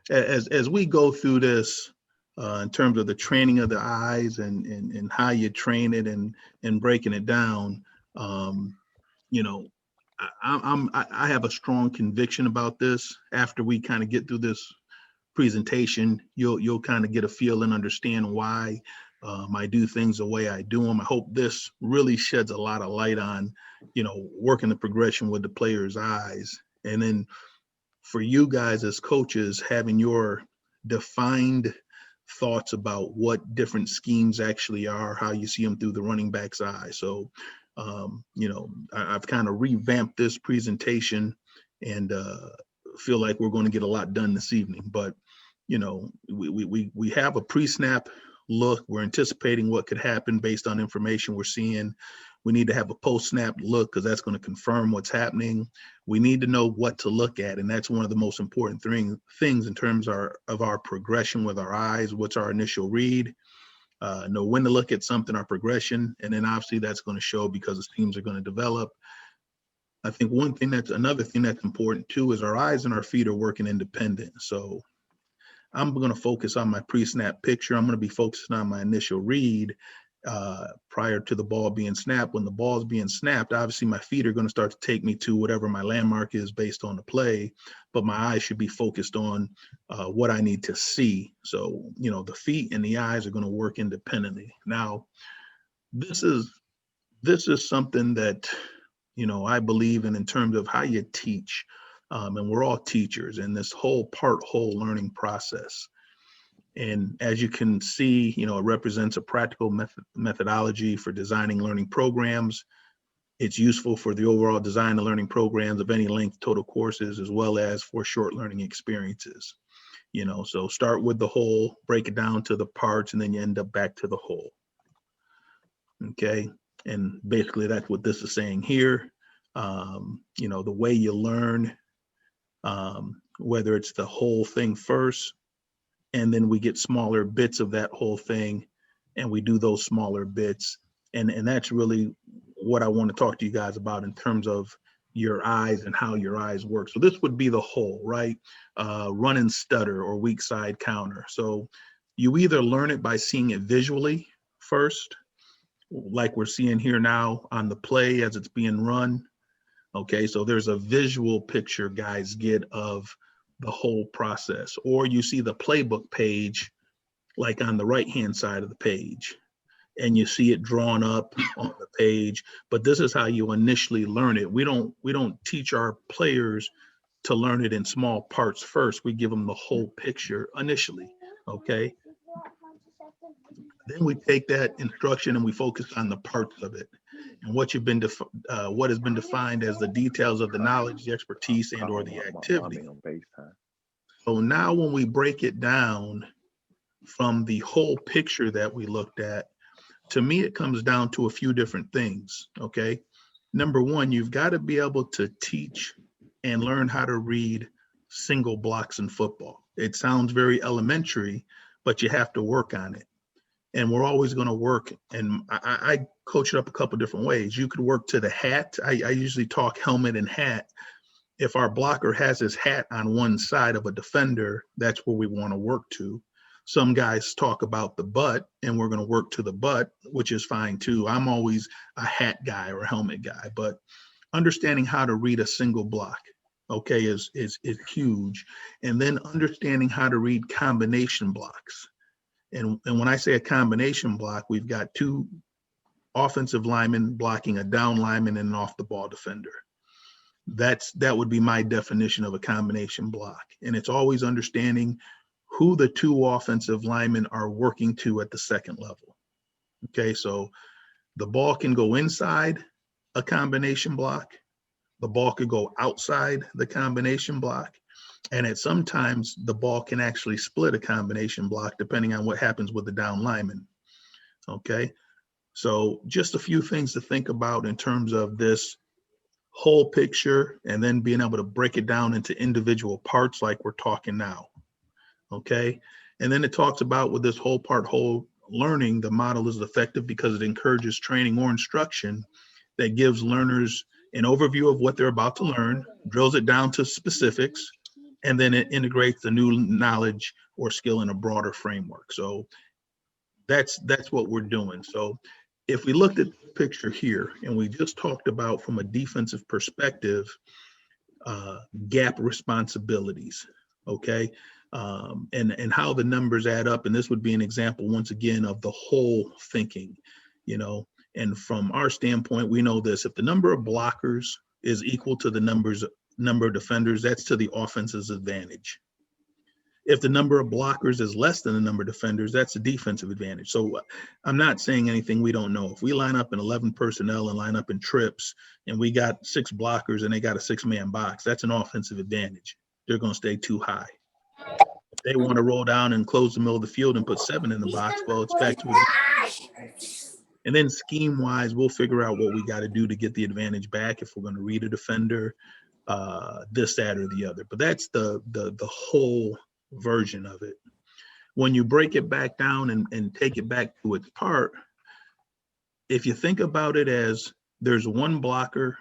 as we go through this, in terms of the training of the eyes and how you train it and breaking it down, um, you know, I have a strong conviction about this. After we kind of get through this presentation, you'll kind of get a feel and understand why I do things the way I do them. I hope this really sheds a lot of light on, working the progression with the player's eyes, and then for you guys as coaches having your defined thoughts about what different schemes actually are, how you see them through the running back's eye. So, I've kind of revamped this presentation and feel like we're going to get a lot done this evening. But, we have a pre-snap look. We're anticipating what could happen based on information we're seeing. We need to have a post-snap look because that's going to confirm what's happening. We need to know what to look at, and that's one of the most important things in terms of our progression with our eyes. What's our initial read? Know when to look at something, our progression, and then obviously that's going to show because the teams are going to develop. I think another thing that's important too is our eyes and our feet are working independent. So I'm going to focus on my pre-snap picture. I'm going to be focusing on my initial read prior to the ball being snapped. When the ball is being snapped, obviously my feet are going to start to take me to whatever my landmark is based on the play, but my eyes should be focused on what I need to see. So, the feet and the eyes are going to work independently. Now, this is something that, I believe in terms of how you teach. And we're all teachers in this whole whole learning process. And as you can see, it represents a practical methodology for designing learning programs. It's useful for the overall design of learning programs of any length total courses, as well as for short learning experiences. So start with the whole, break it down to the parts, and then you end up back to the whole. Okay. And basically that's what this is saying here. The way you learn, whether it's the whole thing first, and then we get smaller bits of that whole thing, and we do those smaller bits. And that's really what I want to talk to you guys about in terms of your eyes and how your eyes work. So this would be the whole, right? Run and stutter or weak side counter. So you either learn it by seeing it visually first, like we're seeing here now on the play as it's being run. Okay, so there's a visual picture guys get of the whole process, or you see the playbook page like on the right hand side of the page and you see it drawn up on the page, but this is how you initially learn it. We don't teach our players to learn it in small parts first. We give them the whole picture initially. Okay, then we take that instruction and we focus on the parts of it and what has been defined as the details of the knowledge, the expertise, and or the activity. So now when we break it down from the whole picture that we looked at, to me, it comes down to a few different things, okay? Number one, you've got to be able to teach and learn how to read single blocks in football. It sounds very elementary, but you have to work on it. And we're always going to work, and I coach it up a couple different ways. You could work to the hat. I usually talk helmet and hat. If our blocker has his hat on one side of a defender, that's where we want to work to. Some guys talk about the butt, and we're going to work to the butt, which is fine too. I'm always a hat guy or helmet guy, but understanding how to read a single block, okay, is huge. And then understanding how to read combination blocks. And when I say a combination block, we've got two offensive linemen blocking a down lineman and an off the ball defender. That would be my definition of a combination block. And it's always understanding who the two offensive linemen are working to at the second level. Okay, so the ball can go inside a combination block. The ball could go outside the combination block. And at sometimes the ball can actually split a combination block depending on what happens with the down lineman. Okay, so just a few things to think about in terms of this whole picture and then being able to break it down into individual parts like we're talking now. Okay, and then it talks about with this whole learning, the model is effective because it encourages training or instruction that gives learners an overview of what they're about to learn, drills it down to specifics, and then it integrates the new knowledge or skill in a broader framework. So that's what we're doing. So if we looked at the picture here and we just talked about from a defensive perspective, gap responsibilities, okay, and how the numbers add up. And this would be an example, once again, of the whole thinking, you know. And from our standpoint, we know this: if the number of blockers is equal to the number of defenders, that's to the offense's advantage. If the number of blockers is less than the number of defenders, that's a defensive advantage. So I'm not saying anything we don't know. If we line up in 11 personnel and line up in trips and we got 6 blockers and they got a 6-man box, that's an offensive advantage. They're going to stay too high. If they want to roll down and close the middle of the field and put 7 in the box, well, it's back to advantage. And then scheme-wise, we'll figure out what we got to do to get the advantage back if we're going to read a defender, this, that, or the other. But that's the whole version of it. When you break it back down and take it back to its part, if you think about it as there's one blocker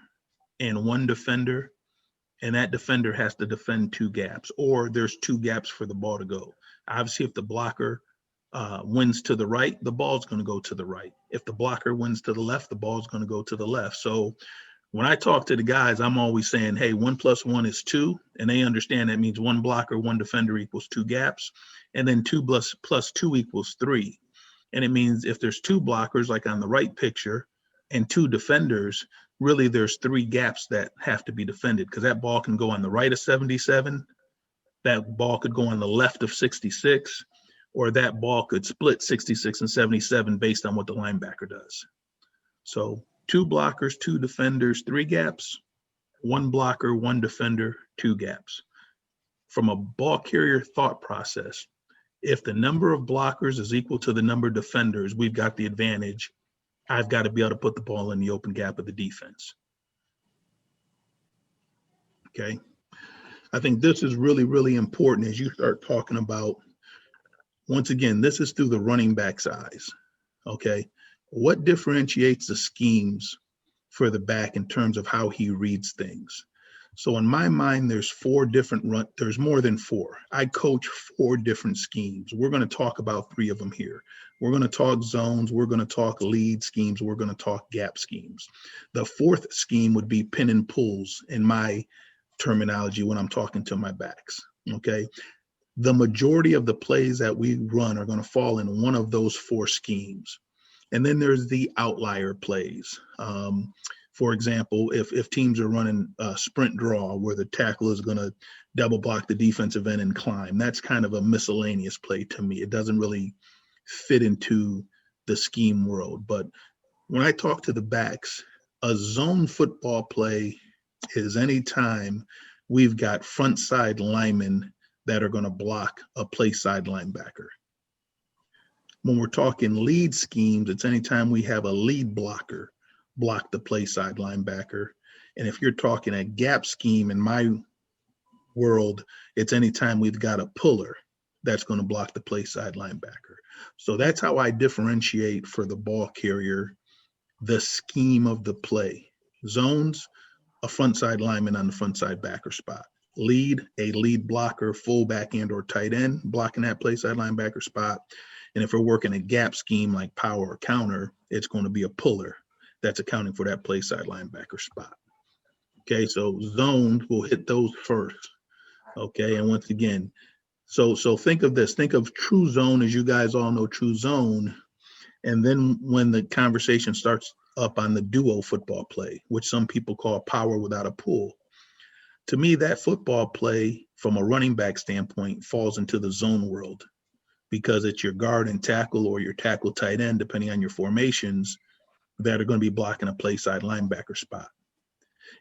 and one defender, and that defender has to defend 2 gaps, or there's 2 gaps for the ball to go. Obviously, if the blocker wins to the right, the ball's going to go to the right. If the blocker wins to the left, the ball's going to go to the left. So when I talk to the guys, I'm always saying, hey, 1 + 1 is 2. And they understand that means 1 blocker, 1 defender equals 2 gaps. And then 2 plus 2 equals 3. And it means if there's 2 blockers, like on the right picture, and 2 defenders, really there's 3 gaps that have to be defended, because that ball can go on the right of 77. That ball could go on the left of 66, or that ball could split 66 and 77 based on what the linebacker does. So 2 blockers, 2 defenders, 3 gaps, 1 blocker, 1 defender, 2 gaps. From a ball carrier thought process, if the number of blockers is equal to the number of defenders, we've got the advantage. I've got to be able to put the ball in the open gap of the defense. Okay. I think this is really, really important as you start talking about, once again, this is through the running back's eyes. Okay. What differentiates the schemes for the back in terms of how he reads things? So in my mind, there's there's more than 4. I coach 4 different schemes. We're going to talk about 3 of them here. We're going to talk zones. We're going to talk lead schemes. We're going to talk gap schemes. The 4th scheme would be pin and pulls in my terminology when I'm talking to my backs. Okay. The majority of the plays that we run are going to fall in one of those 4 schemes. And then there's the outlier plays. For example, if teams are running a sprint draw where the tackle is going to double block the defensive end and climb, that's kind of a miscellaneous play to me. It doesn't really fit into the scheme world. But when I talk to the backs, a zone football play is any time we've got front side linemen that are going to block a play side linebacker. When we're talking lead schemes, it's anytime we have a lead blocker block the play side linebacker. And if you're talking a gap scheme in my world, it's anytime we've got a puller that's going to block the play side linebacker. So that's how I differentiate for the ball carrier the scheme of the play. Zones, a front side lineman on the front side backer spot. Lead, a lead blocker, fullback and or tight end blocking that play side linebacker spot. And if we're working a gap scheme like power or counter, it's going to be a puller that's accounting for that play side linebacker spot. Okay, so zones, will hit those first. Okay, and once again, so think of this. Think of true zone, as you guys all know true zone. And then when the conversation starts up on the duo football play, which some people call power without a pull. To me, that football play from a running back standpoint falls into the zone world, because it's your guard and tackle or your tackle tight end, depending on your formations, that are going to be blocking a play side linebacker spot.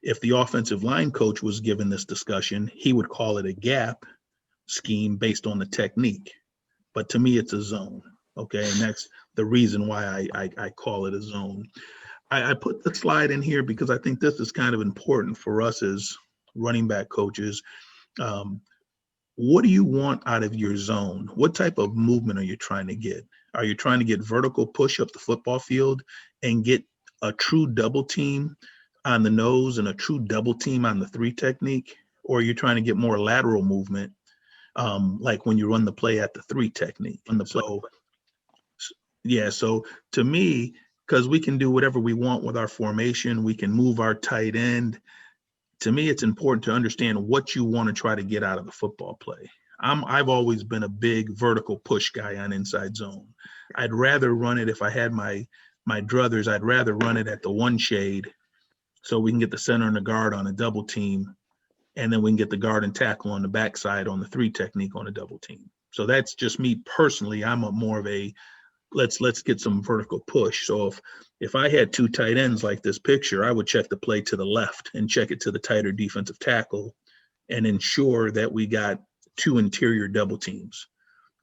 If the offensive line coach was given this discussion, he would call it a gap scheme based on the technique. But to me, it's a zone. Okay, and that's the reason why I call it a zone. I put the slide in here because I think this is kind of important for us as running back coaches. What do you want out of your zone? What type of movement are you trying to get? Are you trying to get vertical push up the football field and get a true double team on the nose and a true double team on the 3 technique? or you're trying to get more lateral movement, like when you run the play at the 3 technique. So yeah, so to me, because we can do whatever we want with our formation, we can move our tight end. To me, it's important to understand what you want to try to get out of the football play. I've always been a big vertical push guy on inside zone. I'd rather run it if I had my druthers. I'd rather run it at the 1 shade, so we can get the center and the guard on a double team, and then we can get the guard and tackle on the backside on the 3 technique on a double team. So that's just me personally. I'm a more of a let's get some vertical push. So if I had 2 tight ends like this picture, I would check the play to the left and check it to the tighter defensive tackle and ensure that we got 2 interior double teams.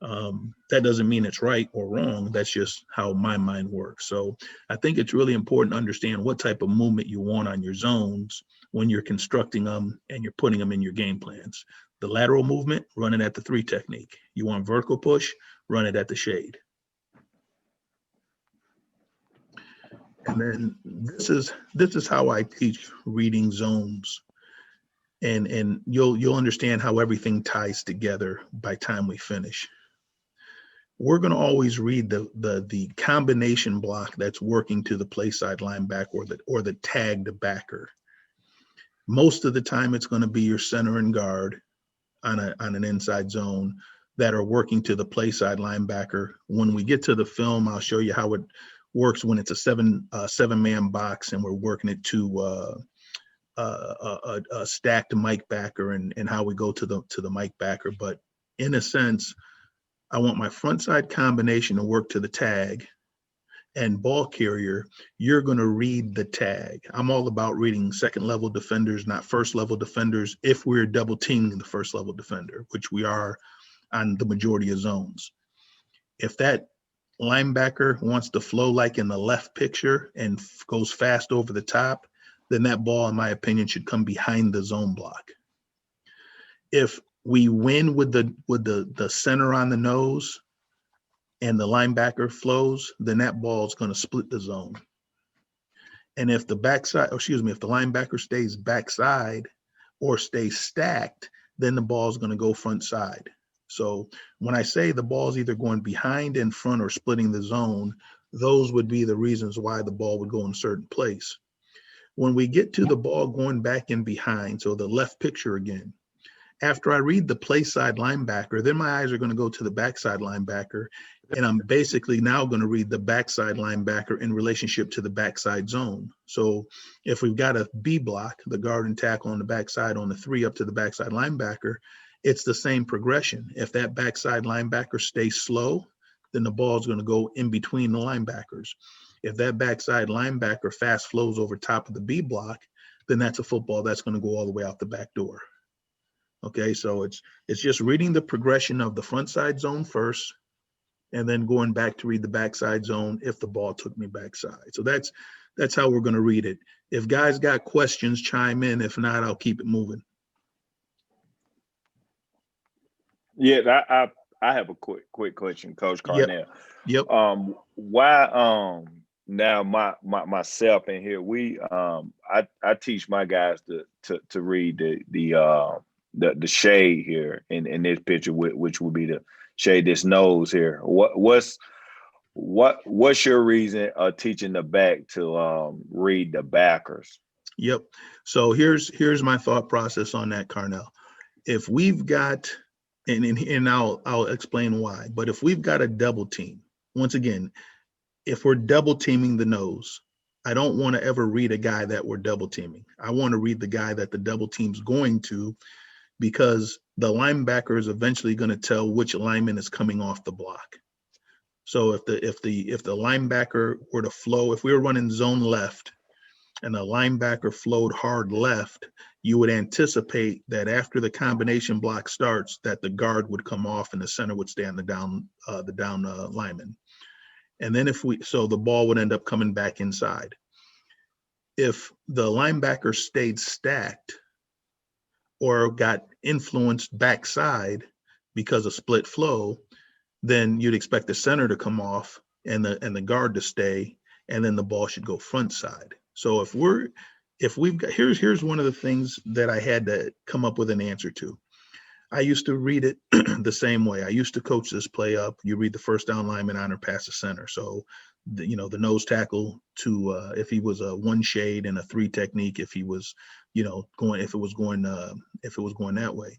That doesn't mean it's right or wrong. That's just how my mind works. So I think it's really important to understand what type of movement you want on your zones when you're constructing them and you're putting them in your game plans. The lateral movement, run it at the 3 technique. You want vertical push, run it at the shade. And then this is how I teach reading zones, and you'll understand how everything ties together by time we finish. We're going to always read the combination block that's working to the play side linebacker or the tagged backer. Most of the time, it's going to be your center and guard on an inside zone that are working to the play side linebacker. When we get to the film, I'll show you how it works when it's a seven-man box and we're working it to a stacked Mike backer and how we go to the Mike backer. But in a sense, I want my front side combination to work to the tag, and ball carrier, you're going to read the tag. I'm all about reading second level defenders, not first level defenders, if we're double teaming the first level defender, which we are on the majority of zones. If that linebacker wants to flow like in the left picture and goes fast over the top, then that ball, in my opinion, should come behind the zone block. If we win with the center on the nose and the linebacker flows, then that ball is going to split the zone. And if the linebacker stays backside or stays stacked, then the ball is going to go front side. So when I say the ball's either going behind, in front, or splitting the zone, those would be the reasons why the ball would go in a certain place. When we get to the ball going back in behind, so the left picture again, after I read the play side linebacker, then my eyes are going to go to the backside linebacker, and I'm basically now going to read the backside linebacker in relationship to the backside zone. So if we've got a B block, the guard and tackle on the backside on the 3 up to the backside linebacker, it's the same progression. If that backside linebacker stays slow, then the ball is going to go in between the linebackers. If that backside linebacker fast flows over top of the B block, then that's a football that's going to go all the way out the back door. Okay, so it's just reading the progression of the front side zone first, and then going back to read the backside zone if the ball took me backside. So that's how we're going to read it. If guys got questions, chime in. If not, I'll keep it moving. Yeah, I have a quick question, Coach Carnell. Yep. Why now myself in here, I teach my guys to read the shade here in this picture, which would be the shade this nose here. What's your reason of teaching the back to read the backers? Yep. So here's my thought process on that, Carnell. If we've got and I'll explain why. But if we've got a double team, once again, if we're double teaming the nose, I don't want to ever read a guy that we're double teaming. I want to read the guy that the double team's going to, because the linebacker is eventually going to tell which lineman is coming off the block. So if the linebacker were to flow, if we were running zone left and the linebacker flowed hard left, you would anticipate that after the combination block starts, that the guard would come off and the center would stay on the down lineman. And then so the ball would end up coming back inside. If the linebacker stayed stacked or got influenced backside because of split flow, then you'd expect the center to come off and the guard to stay, and then the ball should go front side. So if we're if we've got, here's one of the things that I had to come up with an answer to. I used to read it the same way. I used to coach this play up. You read the first down lineman on or past the center. So, the nose tackle to if he was a one shade and a three technique, if he was, going, if it was going that way.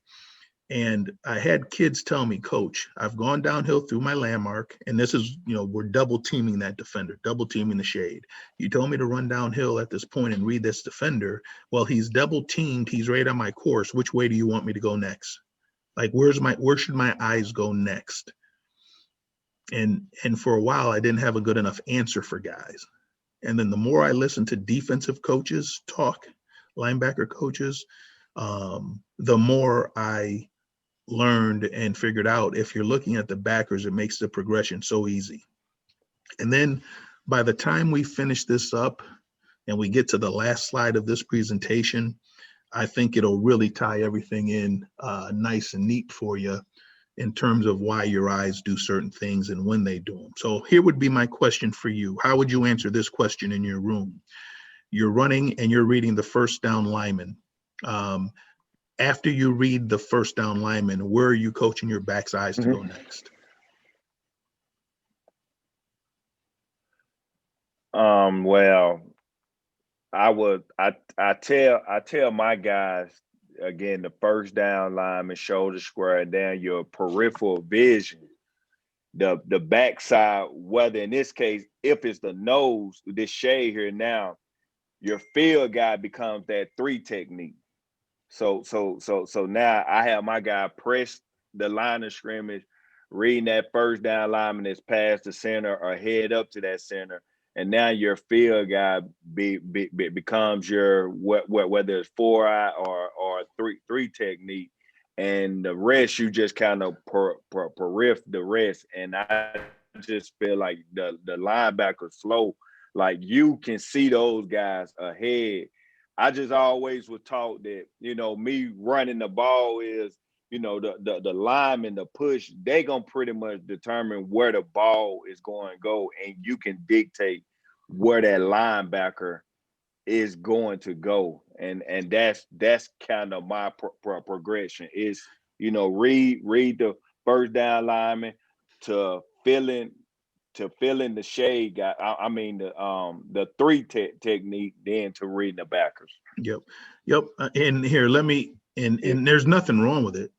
And I had kids tell me, Coach, I've gone downhill through my landmark, and this is, we're double teaming that defender, double teaming the shade. You told me to run downhill at this point and read this defender. Well, he's double teamed. He's right on my course. Which way do you want me to go next? Like, where should my eyes go next? And for a while, I didn't have a good enough answer for guys. And then the more I listened to defensive coaches talk, linebacker coaches, the more I learned and figured out, if you're looking at the backers, it makes the progression so easy. And then by the time we finish this up and we get to the last slide of this presentation, I think it'll really tie everything in nice and neat for you in terms of why your eyes do certain things and when they do them. So here would be my question for you. How would you answer this question in your room? You're running and you're reading the first down lineman. After you read the first down lineman, where are you coaching your back's eyes to go next? Well, I tell my guys, again, the first down lineman, shoulder square, down your peripheral vision, the backside, whether in this case, if it's the nose, this shade here now, your field guy becomes that three technique. So now I have my guy press the line of scrimmage, reading that first down lineman that's past the center or head up to that center, and now your field guy becomes your whether it's 4-eye or three technique, and the rest you just kind of peripher the rest. And I just feel like the linebacker flow, like you can see those guys ahead. I just always was taught that, me running the ball is, the lineman, the push, they gonna pretty much determine where the ball is going to go, and you can dictate where that linebacker is going to go. And that's kind of my progression is, read the first down lineman to filling the shade guy. I mean the three technique, then to reading the backers. Yep. And here, and there's nothing wrong with it.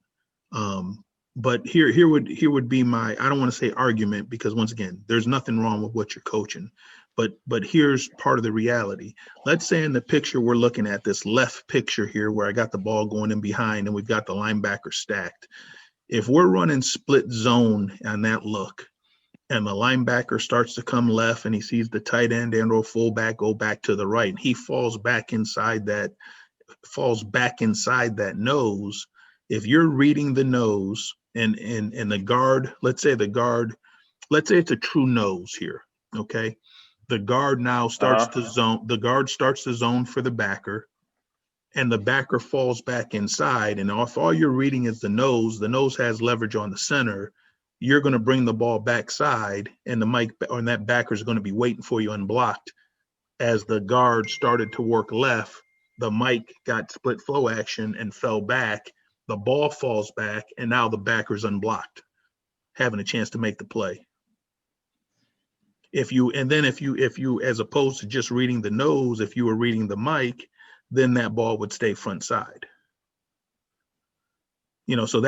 But here would be my, I don't want to say argument, because once again, there's nothing wrong with what you're coaching. But here's part of the reality. Let's say in the picture we're looking at, this left picture here where I got the ball going in behind and we've got the linebacker stacked. If we're running split zone on that look, and the linebacker starts to come left and he sees the tight end and or fullback go back to the right, he falls back inside that nose. If you're reading the nose and the guard, let's say it's a true nose here, okay? The guard now starts to zone, the guard starts to zone for the backer, and the backer falls back inside. And if all you're reading is the nose has leverage on the center, you're going to bring the ball backside, and the Mike or that backer is going to be waiting for you unblocked. As the guard started to work left, the Mike got split flow action and fell back. The ball falls back, and now the backer's unblocked, having a chance to make the play. If you, as opposed to just reading the nose, if you were reading the Mike, then that ball would stay front side. So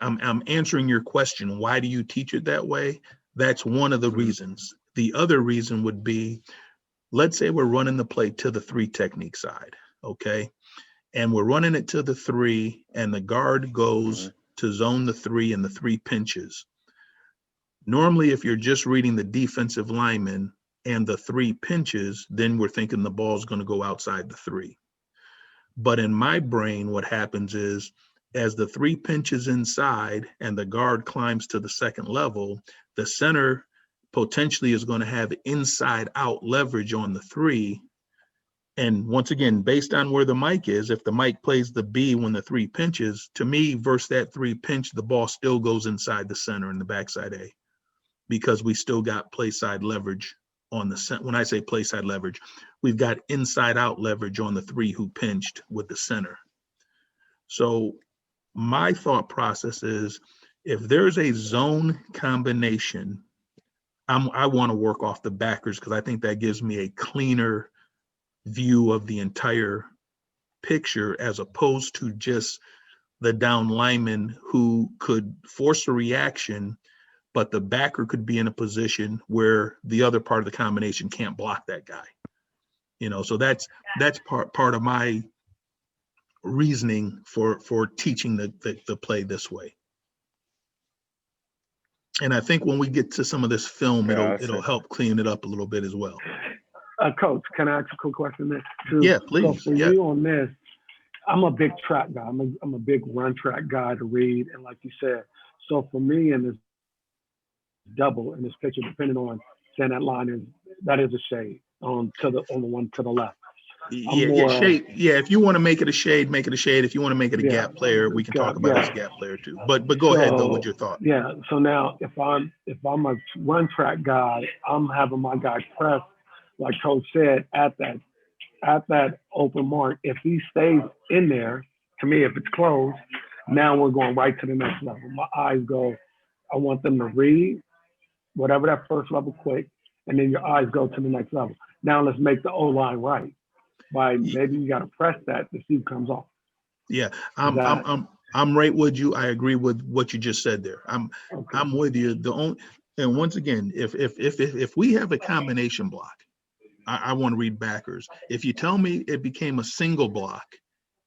I'm answering your question. Why do you teach it that way? That's one of the reasons. The other reason would be, let's say we're running the play to the three technique side, okay? And we're running it to the three, and the guard goes to zone the three and the three pinches. Normally, if you're just reading the defensive lineman and the three pinches, then we're thinking the ball's going to go outside the three. But in my brain, what happens is, as the three pinches inside and the guard climbs to the second level, the center potentially is going to have inside out leverage on the three. And once again, based on where the Mike is, if the Mike plays the B when the three pinches, to me, versus that three pinch, the ball still goes inside the center in the backside A, because we still got play side leverage on the when I say play side leverage, we've got inside out leverage on the 3 who pinched with the center. So my thought process is, if there's a zone combination, I want to work off the backers, because I think that gives me a cleaner view of the entire picture, as opposed to just the down lineman who could force a reaction, but the backer could be in a position where the other part of the combination can't block that guy. So that's part of my reasoning for teaching the play this way. And I think when we get to some of this film, it'll help clean it up a little bit as well. Coach, can I ask a quick question there? Yeah, please. So for you on this, I'm a big track guy. I'm a big run track guy to read. And like you said, so for me in this double in this picture, depending on saying that is a shade on the one to the left. Shade. Yeah, if you want to make it a shade, make it a shade. If you want to make it a gap player, we can talk about this gap player too. But go ahead though with your thought. Yeah. So now if I'm a run track guy, I'm having my guy press, like Coach said, at that open mark. If he stays in there, to me, if it's closed, now we're going right to the next level. My eyes go, I want them to read whatever that first level quick, and then your eyes go to the next level. Now let's make the O-line right. By maybe you got to press that to see who comes off. Yeah, I'm right with you. I agree with what you just said there. I'm with you. And once again, if we have a combination block, I want to read backers. If you tell me it became a single block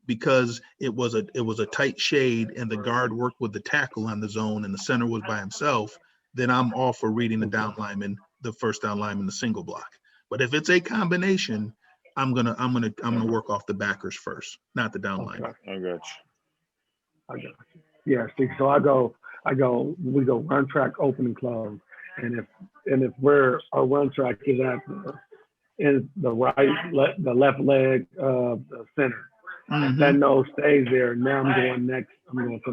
because it was a tight shade and the guard worked with the tackle on the zone and the center was by himself, then I'm all for reading the down lineman, the first down lineman, the single block. But if it's a combination, I'm gonna work off the backers first, not the down lineman. I got you. Yeah, see, so we go run track, open and close. And if our run track is in the the left leg of the center. If that nose stays there, now I'm going to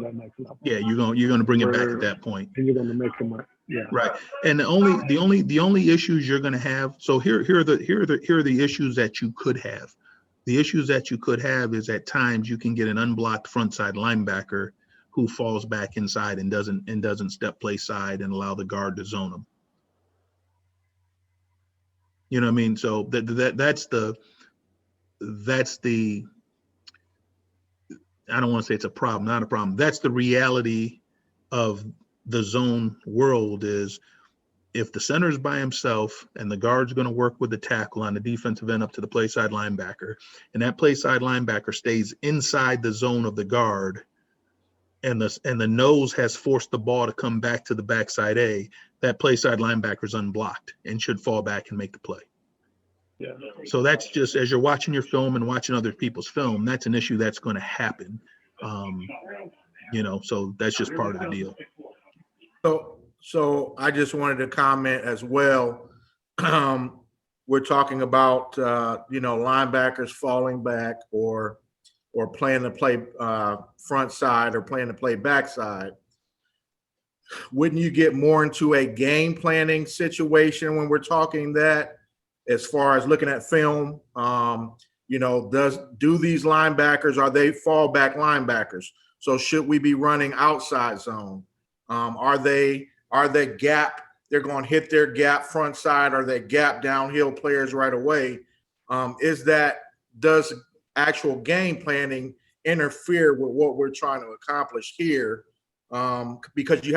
that next level. Yeah, you're gonna bring it back at that point. And you're gonna make them right. Yeah. Right. And the only issues you're gonna have. So here are the issues that you could have. The issues that you could have is at times you can get an unblocked front side linebacker who falls back inside and doesn't step play side and allow the guard to zone them. You know what I mean? So that's the I don't want to say it's a problem, not a problem. That's the reality of the zone world, is if the center is by himself and the guard's going to work with the tackle on the defensive end up to the play side linebacker, and that play side linebacker stays inside the zone of the guard, and the nose has forced the ball to come back to the backside A, that play side linebacker is unblocked and should fall back and make the play. Yeah. So that's just, as you're watching your film and watching other people's film, that's an issue that's going to happen. So that's just part of the deal. So I just wanted to comment as well. We're talking about linebackers falling back or playing the play front side or playing the play backside. Wouldn't you get more into a game planning situation when we're talking that, as far as looking at film? Do these linebackers, are they fallback linebackers? So should we be running outside zone? Are they gap? They're going to hit their gap front side. Are they gap downhill players right away? Does actual game planning interfere with what we're trying to accomplish here? Because you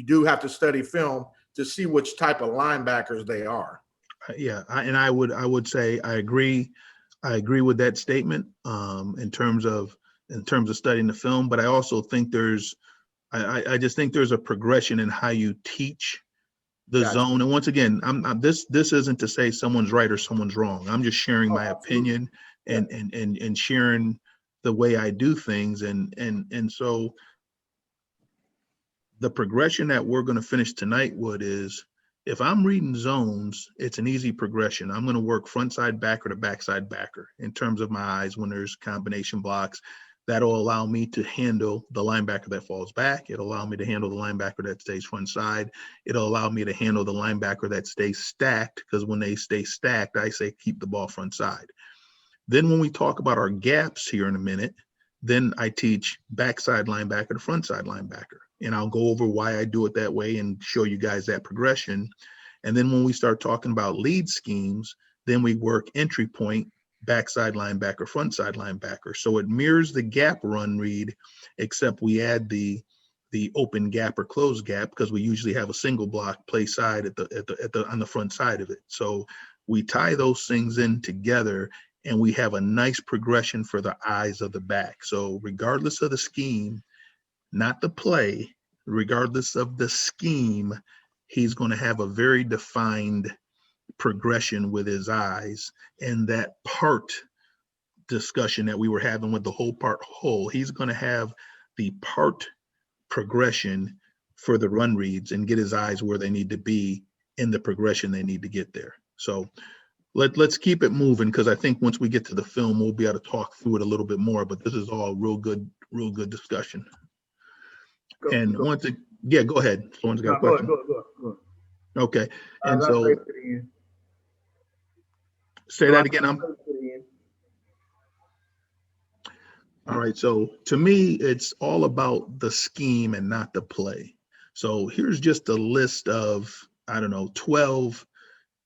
do have to study film to see which type of linebackers they are. Yeah, I would say I agree with that statement in terms of studying the film, but I also think I just think there's a progression in how you teach the zone. And once again, this isn't to say someone's right or someone's wrong. I'm just sharing my opinion and sharing the way I do things. And so the progression that we're going to finish tonight is, if I'm reading zones, it's an easy progression. I'm going to work front side backer to backside backer in terms of my eyes when there's combination blocks. That'll allow me to handle the linebacker that falls back. It'll allow me to handle the linebacker that stays front side. It'll allow me to handle the linebacker that stays stacked, because when they stay stacked, I say keep the ball front side. Then when we talk about our gaps here in a minute, then I teach backside linebacker to front side linebacker. And I'll go over why I do it that way and show you guys that progression. And then when we start talking about lead schemes, then we work entry point, backside linebacker, front side linebacker. So it mirrors the gap run read, except we add the open gap or closed gap, because we usually have a single block play side on the front side of it. So we tie those things in together, and we have a nice progression for the eyes of the back. So regardless of the scheme, not the play, regardless of the scheme, he's going to have a very defined progression with his eyes. And that part discussion that we were having with the whole part whole, he's going to have the part progression for the run reads and get his eyes where they need to be in the progression they need to get there. So let's keep it moving, because I think once we get to the film, we'll be able to talk through it a little bit more, but this is all real good discussion. Go ahead. Someone's got a question. Go. Okay. And so say that again. All right. So to me, it's all about the scheme and not the play. So here's just a list of, 12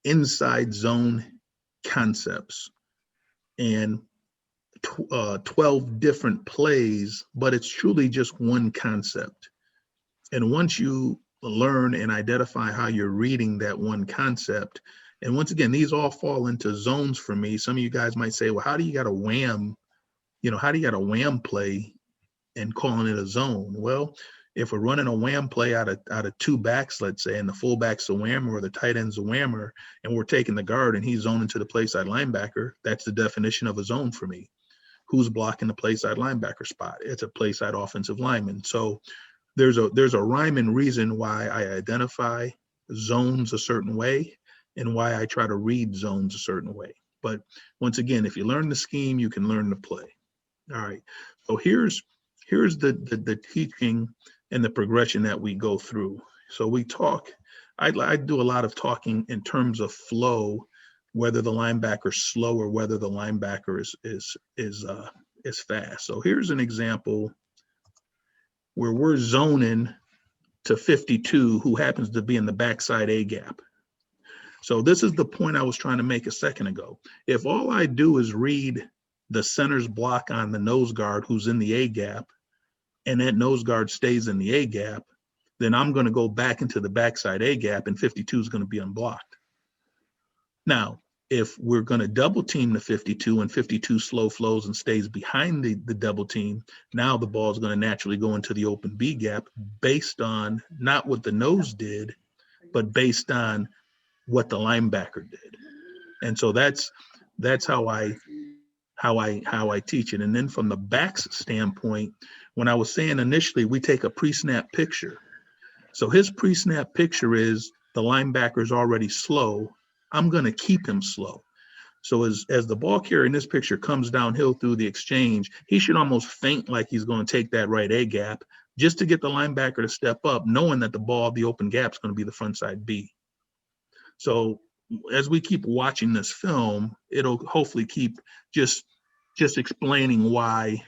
inside zone concepts and 12 different plays, but it's truly just one concept. And once you learn and identify how you're reading that one concept, and once again, these all fall into zones for me. Some of you guys might say, well, how do you got a wham? How do you got a wham play and calling it a zone? Well, if we're running a wham play out of two backs, let's say, and the fullback's a whammer or the tight end's a whammer, and we're taking the guard and he's zoning to the play side linebacker, that's the definition of a zone for me. Who's blocking the play side linebacker spot? It's a play side offensive lineman. So there's a rhyme and reason why I identify zones a certain way and why I try to read zones a certain way. But once again, if you learn the scheme, you can learn the play. All right. So here's the teaching and the progression that we go through. So we talk, I do a lot of talking in terms of flow, whether the linebacker's slow or whether the linebacker is fast. So here's an example where we're zoning to 52, who happens to be in the backside A gap. So this is the point I was trying to make a second ago. If all I do is read the center's block on the nose guard who's in the A gap, and that nose guard stays in the A gap, then I'm going to go back into the backside A gap and 52 is going to be unblocked. Now, if we're going to double team the 52 and 52 slow flows and stays behind the double team, now the ball is going to naturally go into the open B gap based on not what the nose did, but based on what the linebacker did. And so that's how I teach it. And then from the back's standpoint, when I was saying initially, we take a pre-snap picture. So his pre-snap picture is the linebacker's already slow. I'm going to keep him slow. So as the ball carrier in this picture comes downhill through the exchange, he should almost feint like he's going to take that right A gap just to get the linebacker to step up, knowing that the ball, the open gap, is going to be the front side B. So as we keep watching this film, it'll hopefully keep just explaining why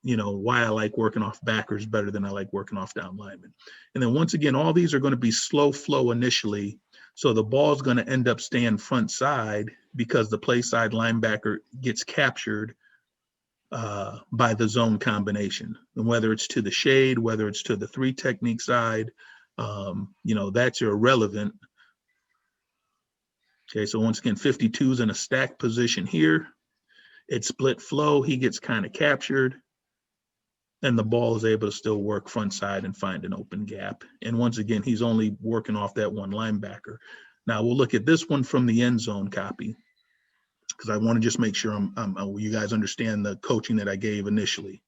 I like working off backers better than I like working off down linemen. And then once again, all these are going to be slow flow initially. So the ball is going to end up staying front side because the play side linebacker gets captured by the zone combination. And whether it's to the shade, whether it's to the 3 technique side, that's irrelevant. Okay, so once again, 52 is in a stacked position here. It's split flow. He gets kind of captured. And the ball is able to still work front side and find an open gap. And once again, he's only working off that one linebacker. Now we'll look at this one from the end zone copy, because I want to just make sure you guys understand the coaching that I gave initially.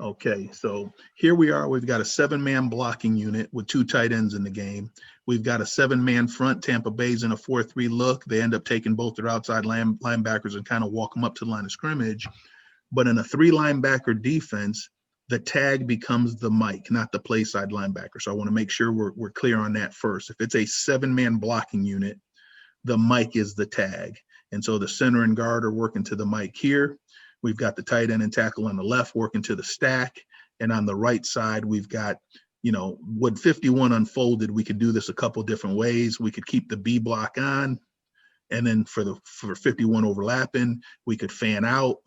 Okay, so here we are. We've got a 7-man blocking unit with 2 tight ends in the game. We've got a 7-man front. Tampa Bay's in a 4-3 look. They end up taking both their outside linebackers and kind of walk them up to the line of scrimmage. But in a 3-linebacker defense, the tag becomes the Mike, not the play side linebacker. So I want to make sure we're clear on that first. If it's a 7-man blocking unit, the Mike is the tag. And so the center and guard are working to the Mike here. We've got the tight end and tackle on the left working to the stack. And on the right side, we've got, you know, when 51 unfolded, we could do this a couple different ways. We could keep the B block on. And then for 51 overlapping, we could fan out.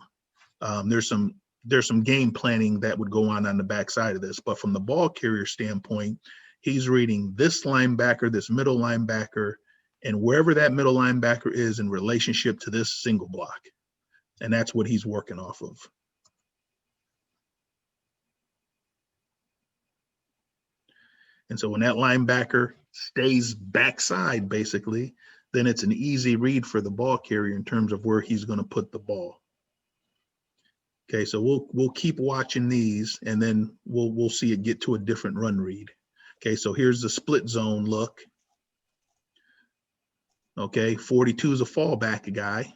There's some game planning that would go on the backside of this. But from the ball carrier standpoint, he's reading this linebacker, this middle linebacker, and wherever that middle linebacker is in relationship to this single block. And that's what he's working off of. And so when that linebacker stays backside, basically, then it's an easy read for the ball carrier in terms of where he's going to put the ball. Okay, so we'll keep watching these, and then we'll see it get to a different run read. Okay, so here's the split zone look. Okay, 42 is a fallback guy.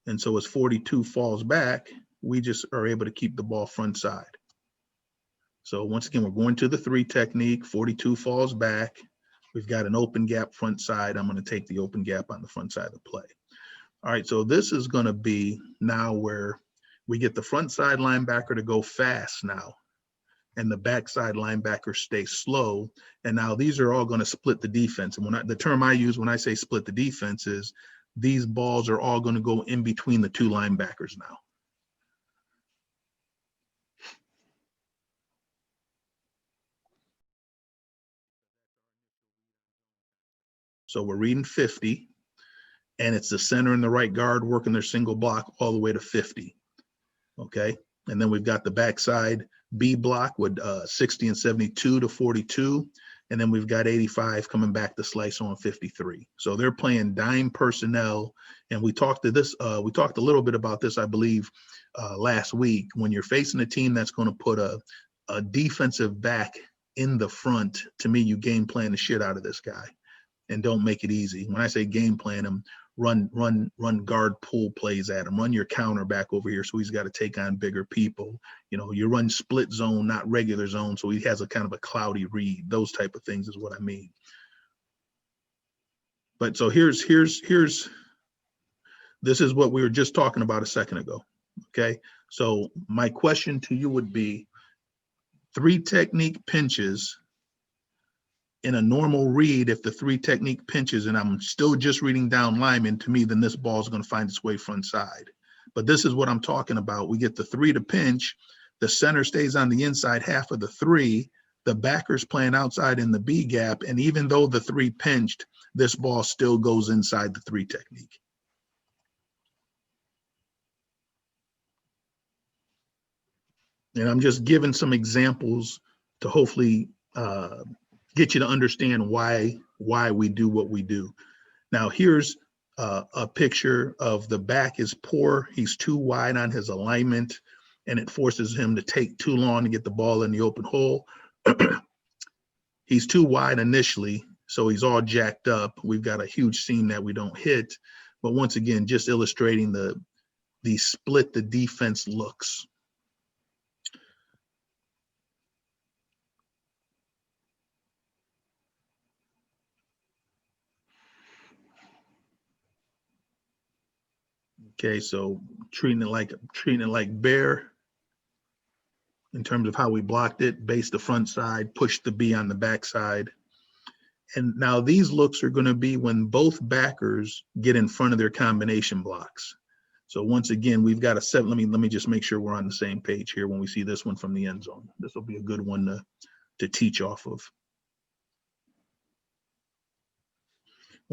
And so as 42 falls back, we just are able to keep the ball front side. So once again, we're going to the 3 technique. 42 falls back. We've got an open gap front side. I'm going to take the open gap on the front side of the play. All right, so this is going to be now where we get the front side linebacker to go fast now, and the backside linebacker stay slow. And now these are all going to split the defense. And the term I use when I say split the defense is these balls are all going to go in between the 2 linebackers now. So we're reading 50, and it's the center and the right guard working their single block all the way to 50. Okay, and then we've got the backside B block with 60 and 72 to 42. And then we've got 85 coming back to slice on 53. So they're playing dime personnel. And we talked a little bit about this, I believe, last week. When you're facing a team that's going to put a defensive back in the front, to me, you game plan the shit out of this guy and don't make it easy. When I say game plan him, run guard pull plays at him, run your counter back over here so he's got to take on bigger people. You know, you run split zone, not regular zone, so he has a kind of a cloudy read. Those type of things is what I mean. But so this is what we were just talking about a second ago. Okay, so my question to you would be 3 technique pinches in a normal read. If the 3 technique pinches and I'm still just reading down lineman, to me, then this ball is going to find its way front side. But this is what I'm talking about. We get the 3 to pinch, the center stays on the inside half of the 3, the backer's playing outside in the B gap, and even though the 3 pinched, this ball still goes inside the 3 technique. And I'm just giving some examples to hopefully get you to understand why we do what we do. Now here's a picture of the back is poor. He's too wide on his alignment, and it forces him to take too long to get the ball in the open hole. He's too wide initially, so he's all jacked up. We've got a huge seam that we don't hit. But once again, just illustrating the split the defense looks. Okay, so treating it like bear in terms of how we blocked it, base the front side, push the B on the back side. And now these looks are going to be when both backers get in front of their combination blocks. So once again, we've got a 7. Let me just make sure we're on the same page here when we see this one from the end zone. This will be a good one to teach off of.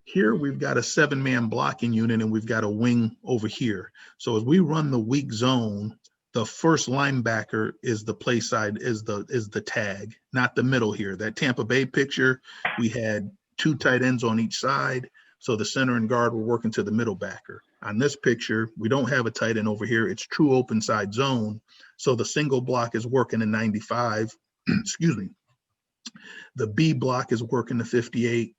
Here we've got a 7-man blocking unit and we've got a wing over here. So as we run the weak zone, the first linebacker is the play side, is the tag, not the middle here. That Tampa Bay picture, we had 2 tight ends on each side. So the center and guard were working to the middle backer. On this picture, we don't have a tight end over here. It's true open side zone. So the single block is working in 95, excuse me. The B block is working to 58,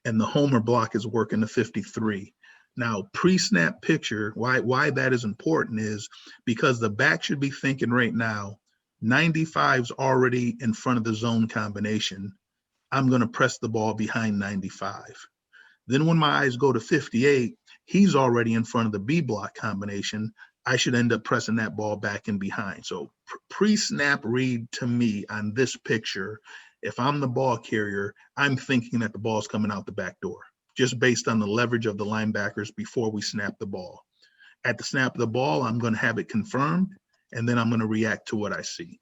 and the homer block is working to 53. Now, pre-snap picture, why that is important is because the back should be thinking right now, 95's already in front of the zone combination. I'm going to press the ball behind 95. Then when my eyes go to 58, he's already in front of the B block combination. I should end up pressing that ball back and behind. So pre-snap read to me on this picture, if I'm the ball carrier, I'm thinking that the ball's coming out the back door, just based on the leverage of the linebackers before we snap the ball. At the snap of the ball, I'm going to have it confirmed, and then I'm going to react to what I see.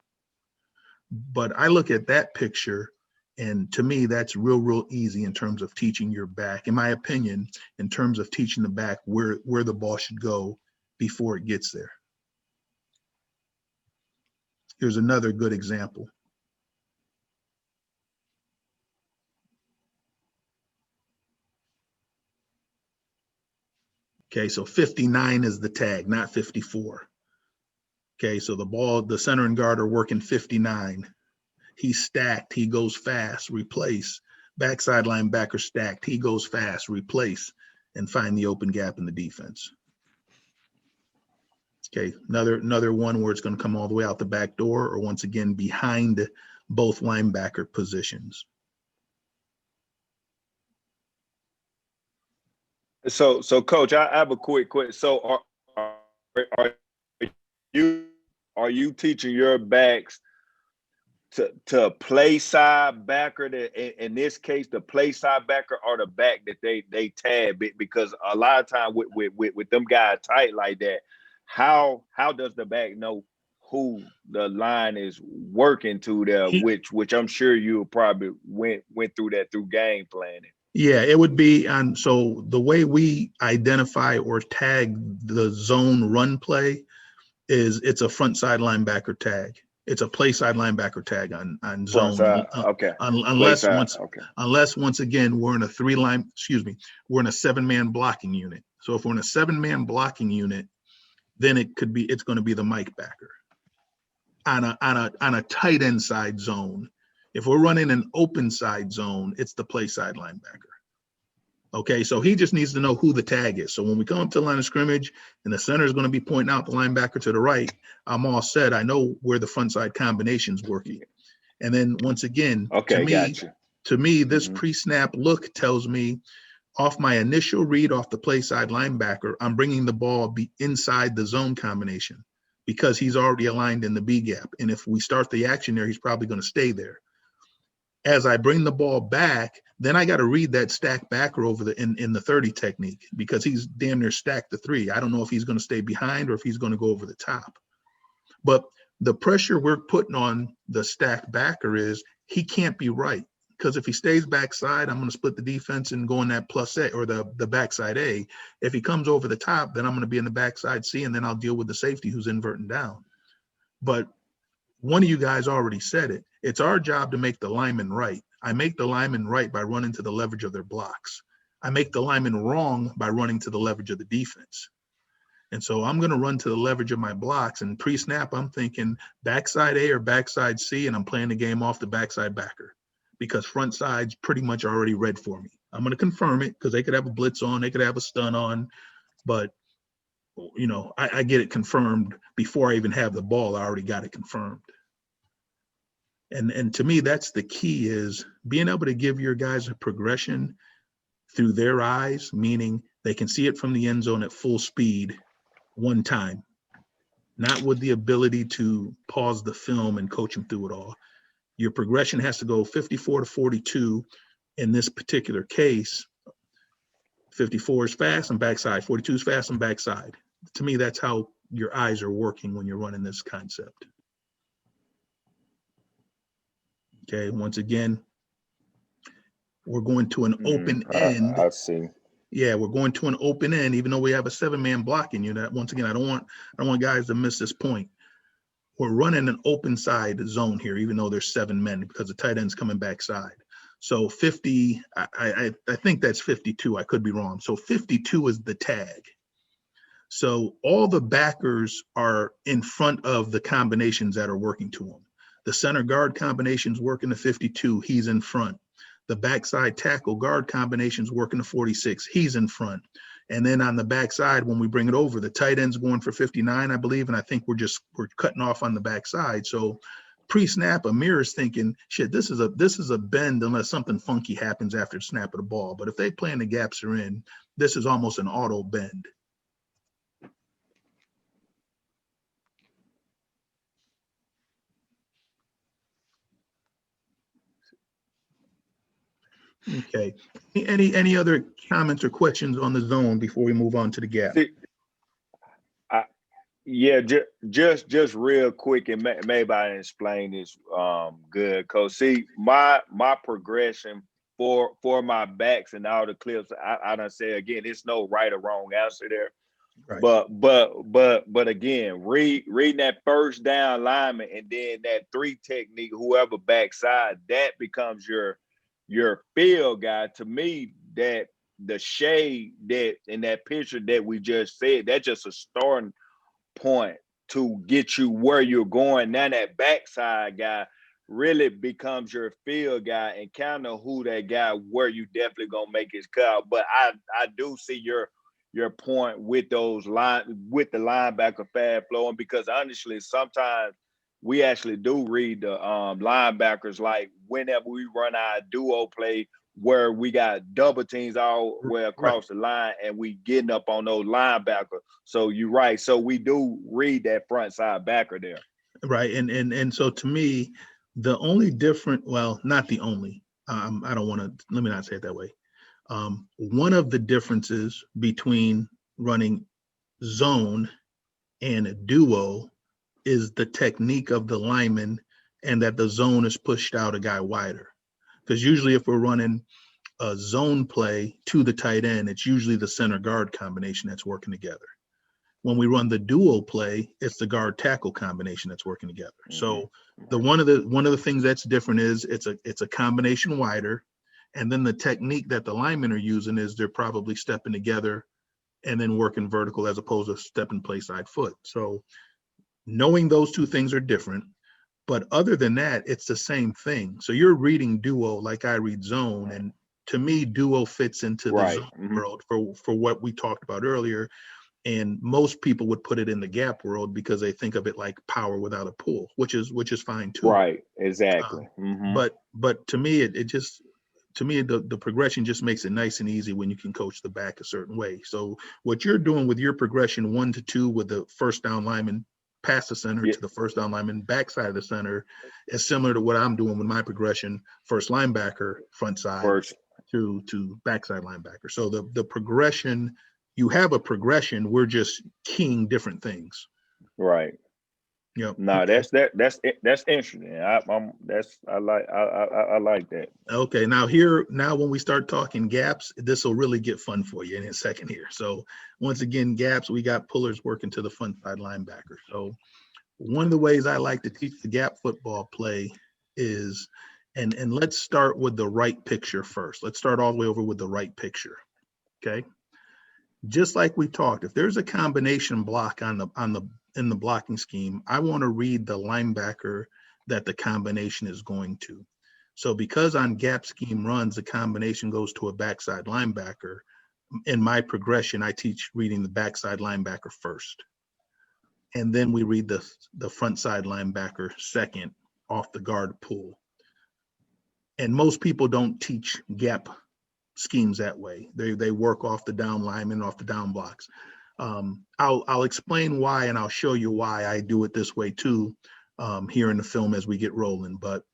But I look at that picture, and to me, that's real easy in terms of teaching your back, in my opinion, in terms of teaching the back where the ball should go before it gets there. Here's another good example. Okay, so 59 is the tag, not 54. Okay, so the center and guard are working 59. He's stacked, he goes fast, replace. Backside linebacker stacked, he goes fast, replace, and find the open gap in the defense. Okay, another one where it's going to come all the way out the back door, or once again behind both linebacker positions. So Coach, I have a quick question. So are you teaching your backs to play side backer? In this case, the play side backer or the back that they tab it? Because a lot of time with them guys tight like that, how does the back know who the line is working to there? Which I'm sure you probably went through that through game planning. Yeah, it would be on. So the way we identify or tag the zone run play is it's a front side linebacker tag. It's a play side linebacker tag on zone. Okay. Unless once again we're in a we're in a 7-man blocking unit. So if we're in a 7-man blocking unit, then it's going to be the Mike backer on a tight end side zone. If we're running an open side zone, it's the play side linebacker. Okay, so he just needs to know who the tag is. So when we come up to the line of scrimmage and the center is going to be pointing out the linebacker to the right, I'm all set. I know where the front side combination's working. And then once again, to me, this pre-snap look tells me off my initial read off the play side linebacker, I'm bringing the ball inside the zone combination because he's already aligned in the B gap. And if we start the action there, he's probably going to stay there. As I bring the ball back, then I got to read that stack backer over in the 30 technique because he's damn near stacked the 3. I don't know if he's going to stay behind or if he's going to go over the top. But the pressure we're putting on the stacked backer is he can't be right because if he stays backside, I'm going to split the defense and go in that plus A or the backside A. If he comes over the top, then I'm going to be in the backside C, and then I'll deal with the safety who's inverting down. But one of you guys already said it. It's our job to make the lineman right. I make the lineman right by running to the leverage of their blocks. I make the lineman wrong by running to the leverage of the defense. And so I'm going to run to the leverage of my blocks, and pre-snap, I'm thinking backside A or backside C, and I'm playing the game off the backside backer because front side's pretty much already read for me. I'm going to confirm it because they could have a blitz on, they could have a stun on, but I get it confirmed before I even have the ball. I already got it confirmed. And to me, that's the key, is being able to give your guys a progression through their eyes, meaning they can see it from the end zone at full speed one time, not with the ability to pause the film and coach them through it all. Your progression has to go 54 to 42 in this particular case. 54 is fast and backside, 42 is fast and backside. To me, that's how your eyes are working when you're running this concept. Okay, once again, we're going to an open end. I see. Yeah, we're going to an open end, even though we have a 7-man blocking unit. Once again, I don't want guys to miss this point. We're running an open side zone here, even though there's 7 men because the tight end's coming backside. So 50, I think that's 52. I could be wrong. So 52 is the tag. So all the backers are in front of the combinations that are working to him. The center guard combinations working to 52, he's in front. The backside tackle guard combinations working to 46, he's in front. And then on the backside, when we bring it over, the tight end's going for 59, I believe, and I think we're cutting off on the backside. So pre-snap, Amir is thinking, shit, this is a bend unless something funky happens after the snap of the ball. But if they play and the gaps are in, this is almost an auto bend. Okay. Any other comments or questions on the zone before we move on to the gap? Yeah, just real quick, and maybe I didn't explain this good, Coach. See, my progression for my backs and all the clips, I done say again, it's no right or wrong answer there. Right. But again, reading that first down lineman and then that 3 technique, whoever backside, that becomes your field guy. To me, that the shade that in that picture that we just said, that's just a starting point to get you where you're going. Now that backside guy really becomes your field guy and kind of who that guy where you definitely gonna make his cut. But I do see your point with those with the linebacker fast flowing, because honestly sometimes we actually do read the linebackers, like whenever we run our duo play where we got double teams all the way across the line and we getting up on those linebackers. So you're right. So we do read that front side backer there. Right. And so to me, the only different, well, not the only, I don't want to, let me not say it that way. One of the differences between running zone and a duo is the technique of the lineman, and that the zone is pushed out a guy wider. Because usually if we're running a zone play to the tight end, it's usually the center guard combination that's working together. When we run the duo play, it's the guard tackle combination that's working together. Mm-hmm. So one of the things that's different is it's a combination wider, and then the technique that the linemen are using is they're probably stepping together and then working vertical as opposed to stepping play side foot. So knowing those two things are different. But other than that, it's the same thing. So you're reading duo like I read zone. And to me, duo fits into the zone world for what we talked about earlier. And most people would put it in the gap world because they think of it like power without a pull, which is fine too. Right, exactly. But to me, the progression just makes it nice and easy when you can coach the back a certain way. So what you're doing with your progression 1 to 2 with the first down lineman past the center to the first down lineman backside of the center is similar to what I'm doing with my progression, first linebacker front side to backside linebacker. So the progression, you have a progression, we're just keying different things. Right. Yep. No, that's interesting. I like that. Okay, now when we start talking gaps, this will really get fun for you in a second here. So once again, gaps, we got pullers working to the front side linebacker. So one of the ways I like to teach the gap football play is, and let's start with the right picture first. Let's start all the way over with the right picture. Okay. Just like we talked, if there's a combination block in the blocking scheme, I want to read the linebacker that the combination is going to. So because on gap scheme runs, the combination goes to a backside linebacker. In my progression, I teach reading the backside linebacker first. And then we read the front side linebacker second off the guard pull. And most people don't teach gap schemes that way. They work off the down lineman, off the down blocks. I'll explain why, and I'll show you why I do it this way too here in the film as we get rolling. But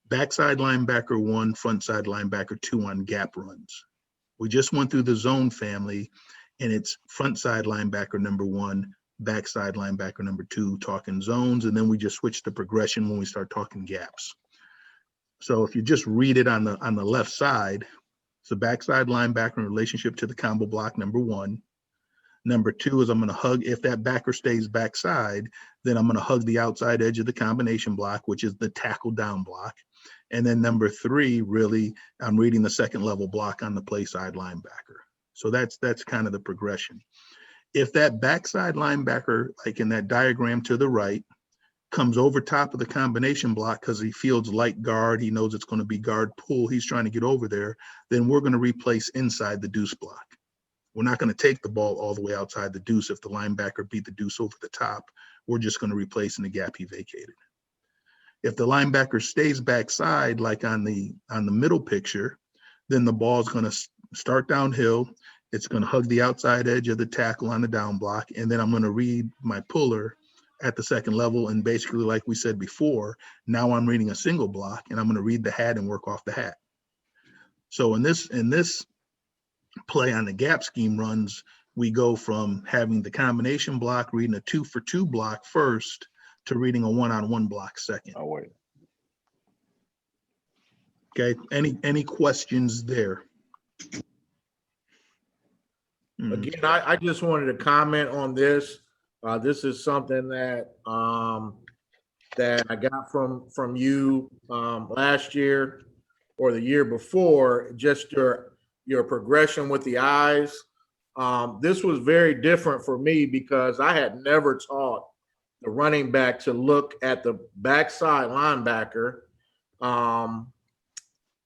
backside linebacker 1, front side linebacker 2 on gap runs. We just went through the zone family, and it's front side linebacker number 1, backside linebacker number 2, talking zones, and then we just switch the progression when we start talking gaps. So if you just read it on the left side, it's the backside linebacker in relationship to the combo block number 1. Number 2 is I'm going to hug, if that backer stays backside, then I'm going to hug the outside edge of the combination block, which is the tackle down block. And then number 3, really, I'm reading the second level block on the play side linebacker. So that's kind of the progression. If that backside linebacker, like in that diagram to the right, comes over top of the combination block because he fields light guard, he knows it's going to be guard pull, he's trying to get over there, then we're going to replace inside the deuce block. We're not going to take the ball all the way outside the deuce if the linebacker beat the deuce over the top. We're just going to replace in the gap he vacated. If the linebacker stays backside, like on the middle picture, then the ball is going to start downhill. It's going to hug the outside edge of the tackle on the down block, and then I'm going to read my puller at the second level. And basically, like we said before, now I'm reading a single block, and I'm going to read the hat and work off the hat. So in this play on the gap scheme runs, we go from having the combination block, reading a 2-for-2 block first, to reading a 1-on-1 block second. Oh, wait. Okay, any questions there? Again, I just wanted to comment on this. This is something that that I got from you last year or the year before. Just your progression with the eyes. This was very different for me because I had never taught the running back to look at the backside linebacker on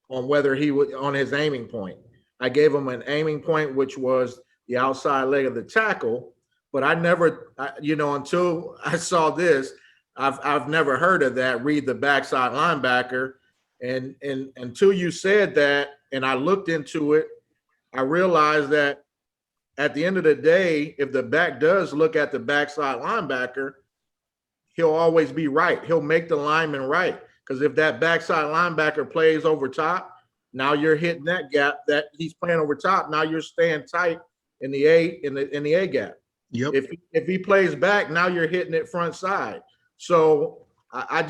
whether he was on his aiming point. I gave him an aiming point, which was the outside leg of the tackle, but I never, until I saw this, I've never heard of that. Read the backside linebacker, and until you said that, and I looked into it, I realized that at the end of the day, if the back does look at the backside linebacker, he'll always be right. He'll make the lineman right. Because if that backside linebacker plays over top, now you're hitting that gap that he's playing over top. Now you're staying tight in the A gap. Yep. If he plays back, now you're hitting it front side. So I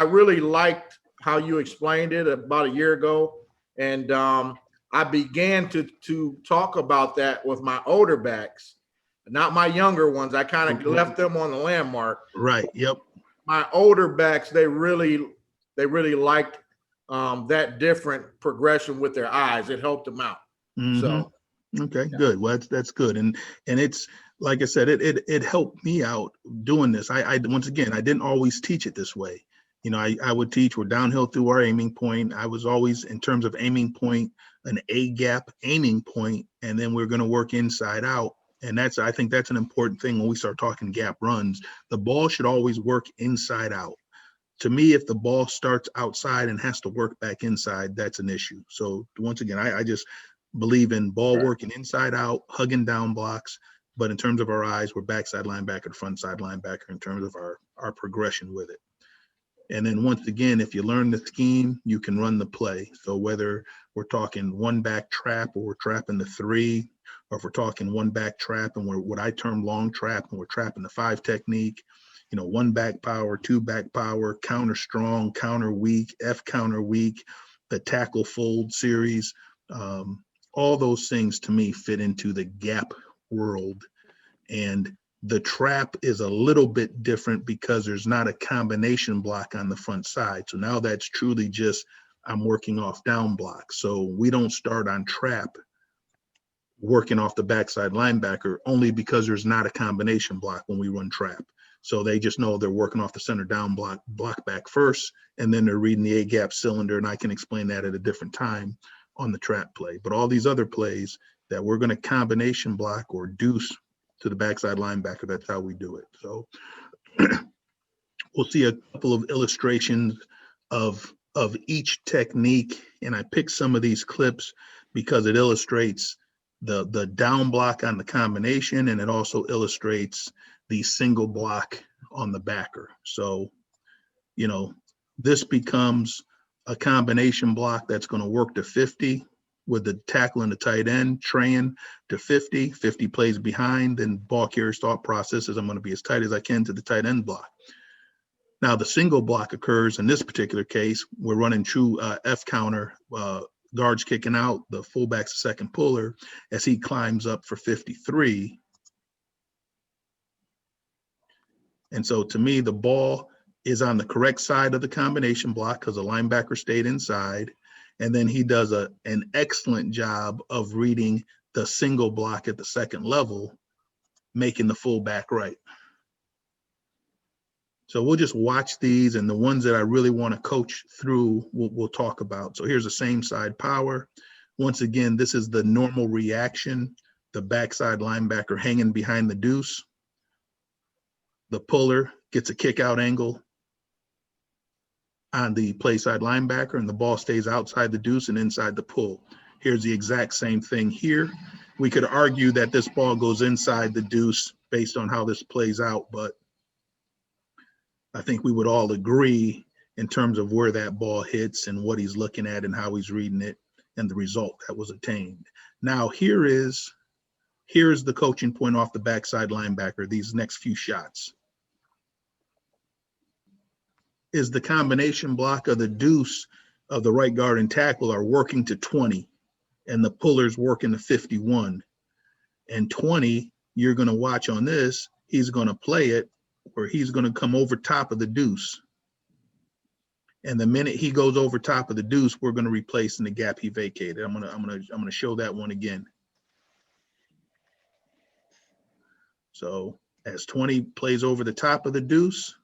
really liked how you explained it about a year ago. And I began to talk about that with my older backs, not my younger ones. I kind of left them on the landmark. Right. Yep. My older backs, they really liked that different progression with their eyes. It helped them out. Mm-hmm. So okay, good. Well, that's good. And it's like I said, it helped me out doing this. I once again, I didn't always teach it this way. I would teach, we're downhill through our aiming point. I was always, in terms of aiming point, an A gap aiming point, and then we're going to work inside out. And I think that's an important thing when we start talking gap runs. The ball should always work inside out. To me, if the ball starts outside and has to work back inside, that's an issue. So once again, I just believe in ball working inside out, hugging down blocks. But in terms of our eyes, we're backside linebacker to front side linebacker in terms of our progression with it. And then once again, if you learn the scheme, you can run the play. So whether we're talking one back trap or we're trapping the 3, or if we're talking one back trap and we're what I term long trap and we're trapping the 5 technique, one back power, 2 back power, counter strong, counter weak, F counter weak, the tackle fold series, all those things to me fit into the gap world. And the trap is a little bit different because there's not a combination block on the front side. So now that's truly just, I'm working off down block. So we don't start on trap working off the backside linebacker only because there's not a combination block when we run trap. So they just know they're working off the center down block back first, and then they're reading the A gap cylinder. And I can explain that at a different time on the trap play. But all these other plays that we're going to combination block or deuce to the backside linebacker, that's how we do it. So we'll see a couple of illustrations of each technique. And I picked some of these clips because it illustrates the down block on the combination, and it also illustrates the single block on the backer. So, this becomes a combination block that's going to work to 50 with the tackle and the tight end, traying to 50 plays behind, and ball carrier's thought process is I'm going to be as tight as I can to the tight end block. Now the single block occurs in this particular case. We're running true F counter, guards kicking out, the fullback's second puller as he climbs up for 53. And so to me, the ball is on the correct side of the combination block because the linebacker stayed inside. And then he does an excellent job of reading the single block at the second level, making the fullback right. So we'll just watch these, and the ones that I really want to coach through, we'll talk about. So here's the same side power. Once again, this is the normal reaction. The backside linebacker hanging behind the deuce. The puller gets a kick out angle on the play side linebacker, and the ball stays outside the deuce and inside the pull. Here's the exact same thing here. We could argue that this ball goes inside the deuce based on how this plays out, but I think we would all agree in terms of where that ball hits and what he's looking at and how he's reading it and the result that was attained. Now, here's the coaching point off the backside linebacker, these next few shots. Is the combination block of the deuce of the right guard and tackle are working to 20, and the puller's working to 51. And 20, you're going to watch on this, he's going to play it where he's going to come over top of the deuce. And the minute he goes over top of the deuce, we're going to replace in the gap he vacated. I'm going to show that one again. So as 20 plays over the top of the deuce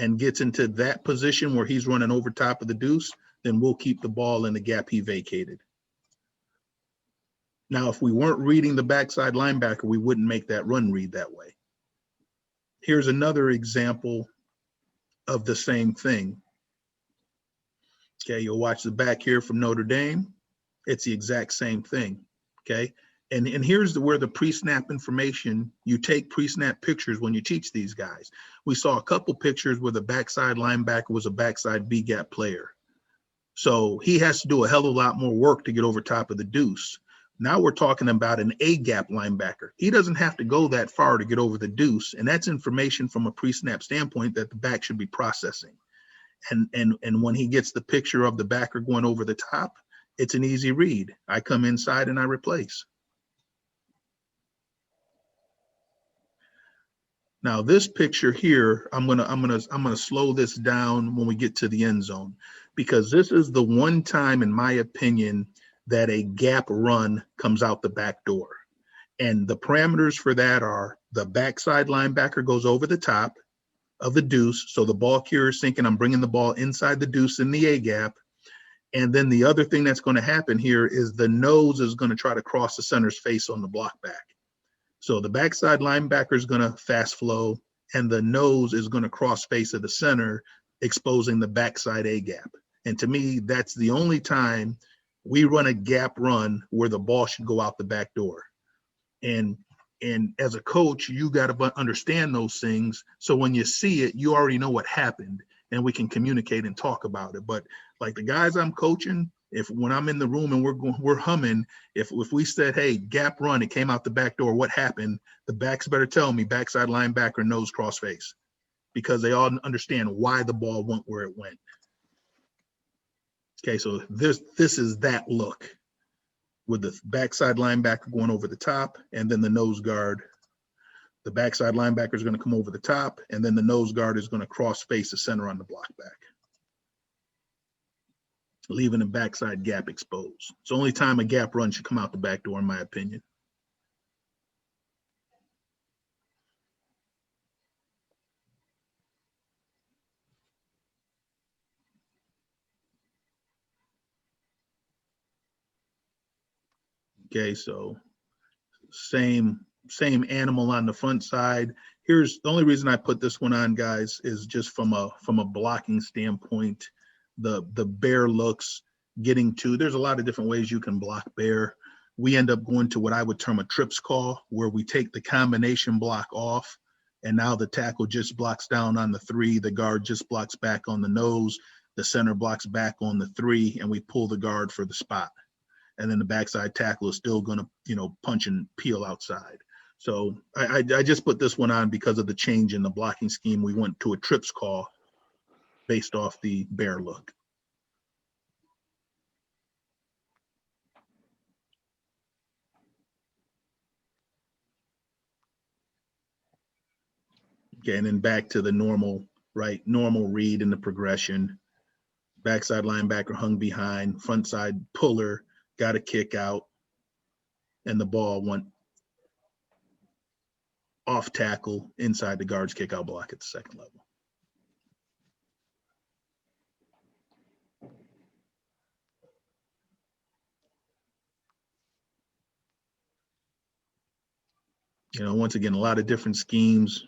and gets into that position where he's running over top of the deuce, then we'll keep the ball in the gap he vacated. Now, if we weren't reading the backside linebacker, we wouldn't make that run read that way. Here's another example of the same thing. Okay, you'll watch the back here from Notre Dame. It's the exact same thing, okay? And here's where the pre-snap information, you take pre-snap pictures when you teach these guys. We saw a couple pictures where the backside linebacker was a backside B-gap player. So he has to do a hell of a lot more work to get over top of the deuce. Now we're talking about an A-gap linebacker. He doesn't have to go that far to get over the deuce, and that's information from a pre-snap standpoint that the back should be processing. And when he gets the picture of the backer going over the top, it's an easy read. I come inside and I replace. Now this picture here, I'm gonna slow this down when we get to the end zone, because this is the one time, in my opinion, that a gap run comes out the back door. And the parameters for that are the backside linebacker goes over the top of the deuce. So the ball carrier is thinking I'm bringing the ball inside the deuce in the A gap. And then the other thing that's going to happen here is the nose is going to try to cross the center's face on the block back. So the backside linebacker is going to fast flow, and the nose is going to cross face of the center, exposing the backside A gap. And to me, that's the only time we run a gap run where the ball should go out the back door. And as a coach, you got to understand those things. So when you see it, you already know what happened, and we can communicate and talk about it. But like the guys I'm coaching, when I'm in the room and we're humming, if we said, hey, gap run, it came out the back door, what happened? The backs better tell me backside linebacker, nose, cross face, because they all understand why the ball went where it went. Okay, so this is that look with the backside linebacker going over the top, and then the nose guard. The backside linebacker is going to come over the top, and then the nose guard is going to cross face the center on the block back, leaving the backside gap exposed. It's the only time a gap run should come out the back door, in my opinion. Okay, so same animal on the front side. Here's the only reason I put this one on, guys, is just from a blocking standpoint. The bear looks getting to, there's a lot of different ways you can block bear. We end up going to what I would term a trips call, where we take the combination block off, and now the tackle just blocks down on the 3, the guard just blocks back on the nose, the center blocks back on the 3, and we pull the guard for the spot. And then the backside tackle is still going to, punch and peel outside. So I just put this one on because of the change in the blocking scheme. We went to a trips call based off the bear look. Okay, and then back to the normal read in the progression. Backside linebacker hung behind, front side puller got a kick out, and the ball went off tackle, inside the guard's kick out block at the second level. Once again, a lot of different schemes,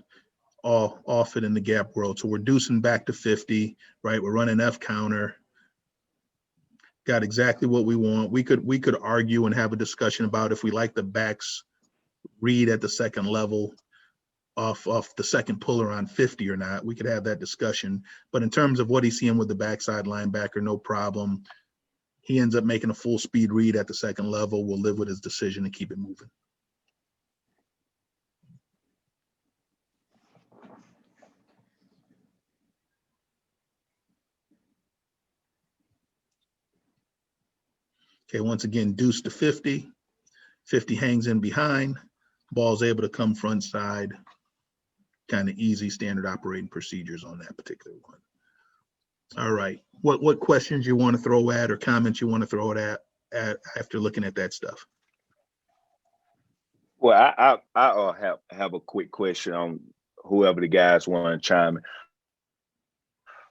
all fit in the gap world. So we're deucing back to 50, right? We're running F counter. Got exactly what we want. We could argue and have a discussion about if we like the backs read at the second level off the second puller on 50 or not. We could have that discussion. But in terms of what he's seeing with the backside linebacker, no problem. He ends up making a full speed read at the second level. We'll live with his decision and keep it moving. Okay, once again, deuce to 50. 50 hangs in behind. Ball's able to come front side. Kind of easy standard operating procedures on that particular one. All right, what questions you want to throw at or comments you want to throw at after looking at that stuff? Well, I have a quick question on whoever the guys want to chime in.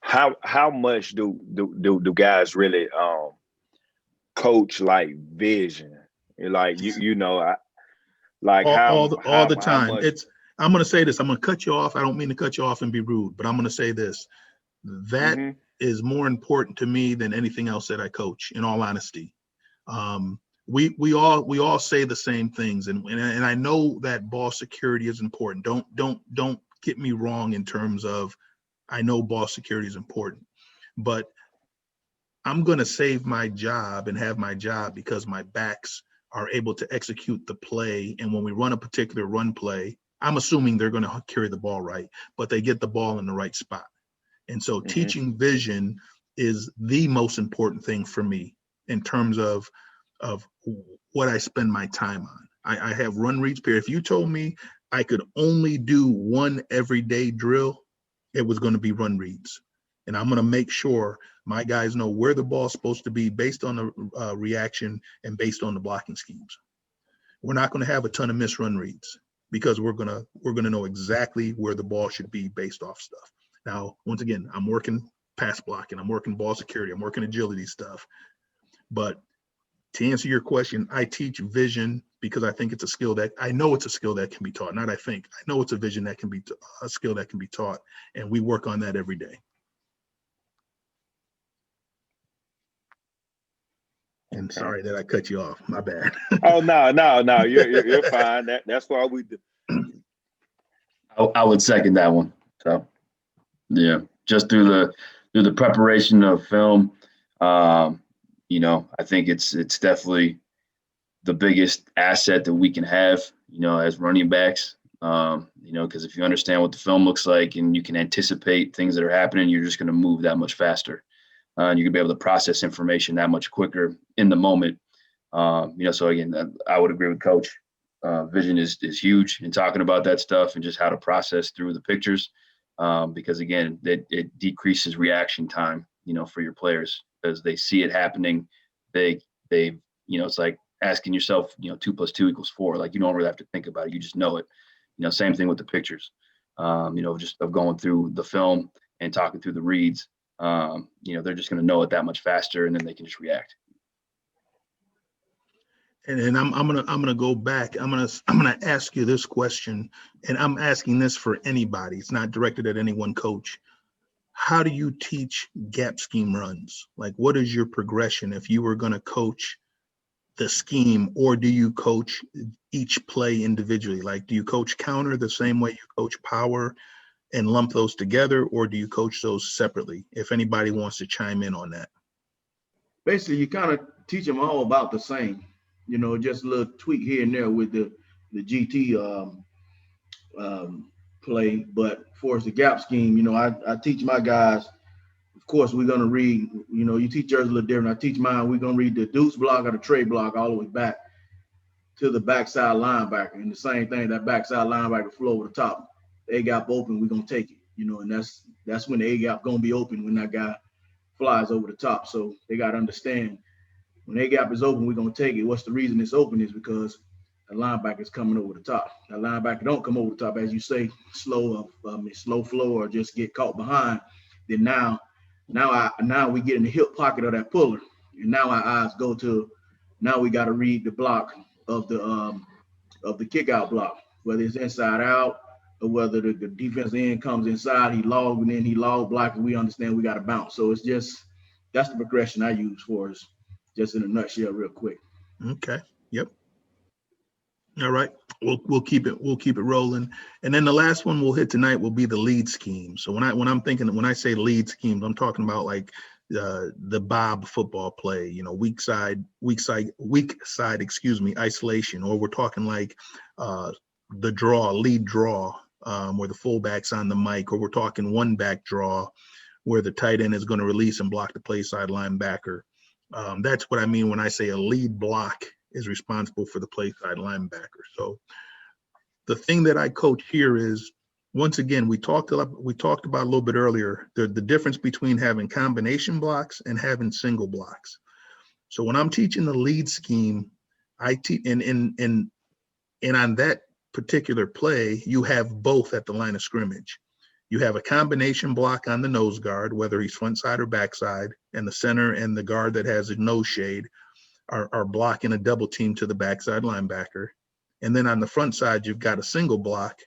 How much do guys really coach like vision? Like all the time. I'm going to say this. I'm going to cut you off. I don't mean to cut you off and be rude, but I'm going to say this. That is more important to me than anything else that I coach, in all honesty. We all say the same things, and I know that ball security is important. Don't get me wrong in terms of, I know ball security is important, but I'm going to save my job and have my job because my backs are able to execute the play. And when we run a particular run play, I'm assuming they're going to carry the ball right, but they get the ball in the right spot. And so teaching vision is the most important thing for me in terms of what I spend my time on. I have run reads period. If you told me I could only do one everyday drill, it was going to be run reads. And I'm going to make sure my guys know where the ball's supposed to be based on the reaction and based on the blocking schemes. We're not going to have a ton of missed run reads because we're going to know exactly where the ball should be based off stuff. Now, once again, I'm working pass blocking, I'm working ball security, I'm working agility stuff. But to answer your question, I teach vision because I think it's a skill that I know it's a skill that can be taught. Not I think, I know it's a vision that can be a skill that can be taught, and we work on that every day. And sorry that I cut you off. My bad. Oh no, you're fine. That's why we do. I would second that one. So, yeah, just through the preparation of film, I think it's definitely the biggest asset that we can have, as running backs. Because if you understand what the film looks like and you can anticipate things that are happening, you're just going to move that much faster. And you're gonna be able to process information that much quicker in the moment. So again, I would agree with Coach. Vision is huge in talking about that stuff and just how to process through the pictures. Because again, it decreases reaction time, for your players as they see it happening. They it's like asking yourself, 2 + 2 = 4. Like you don't really have to think about it. You just know it. Same thing with the pictures. Just of going through the film and talking through the reads. They're just going to know it that much faster, and then they can just react. And I'm gonna go back. I'm gonna ask you this question, and I'm asking this for anybody. It's not directed at any one coach. How do you teach gap scheme runs? Like, what is your progression if you were gonna coach the scheme, or do you coach each play individually? Like, do you coach counter the same way you coach power and lump those together, or do you coach those separately? If anybody wants to chime in on that. Basically, you kind of teach them all about the same, just a little tweak here and there with the GT play. But for the gap scheme, I teach my guys, of course, we're going to read, you teach yours a little different. I teach mine, we're going to read the deuce block or the trade block all the way back to the backside linebacker. And the same thing, that backside linebacker flow over the top. A gap open, we're gonna take it, and that's when the A gap gonna be open when that guy flies over the top. So they gotta understand when A gap is open, we're gonna take it. What's the reason it's open is because the linebacker's coming over the top. That linebacker don't come over the top, as you say, slow flow or just get caught behind. Then now we get in the hip pocket of that puller, and now our eyes go to, now we got to read the block of the kick out block, whether it's inside out or whether the defense end comes inside, he log and then he log block, and we understand we got to bounce. So it's just, that's the progression I use for us, just in a nutshell, real quick. Okay. Yep. All right. We'll keep it rolling. And then the last one we'll hit tonight will be the lead scheme. So when I say lead schemes, I'm talking about like the Bob football play, you know, weak side, isolation, or we're talking like the lead draw, where the fullback's on the mic, or we're talking one back draw where the tight end is going to release and block the play side linebacker. That's what I mean when I say a lead block is responsible for the play side linebacker. So the thing that I coach here is, once again, we talked about a little bit earlier, the difference between having combination blocks and having single blocks. So when I'm teaching the lead scheme, I teach, and on that particular play, you have both at the line of scrimmage. You have a combination block on the nose guard, whether he's front side or backside, and the center and the guard that has a nose shade are blocking a double team to the backside linebacker. And then on the front side, you've got a single block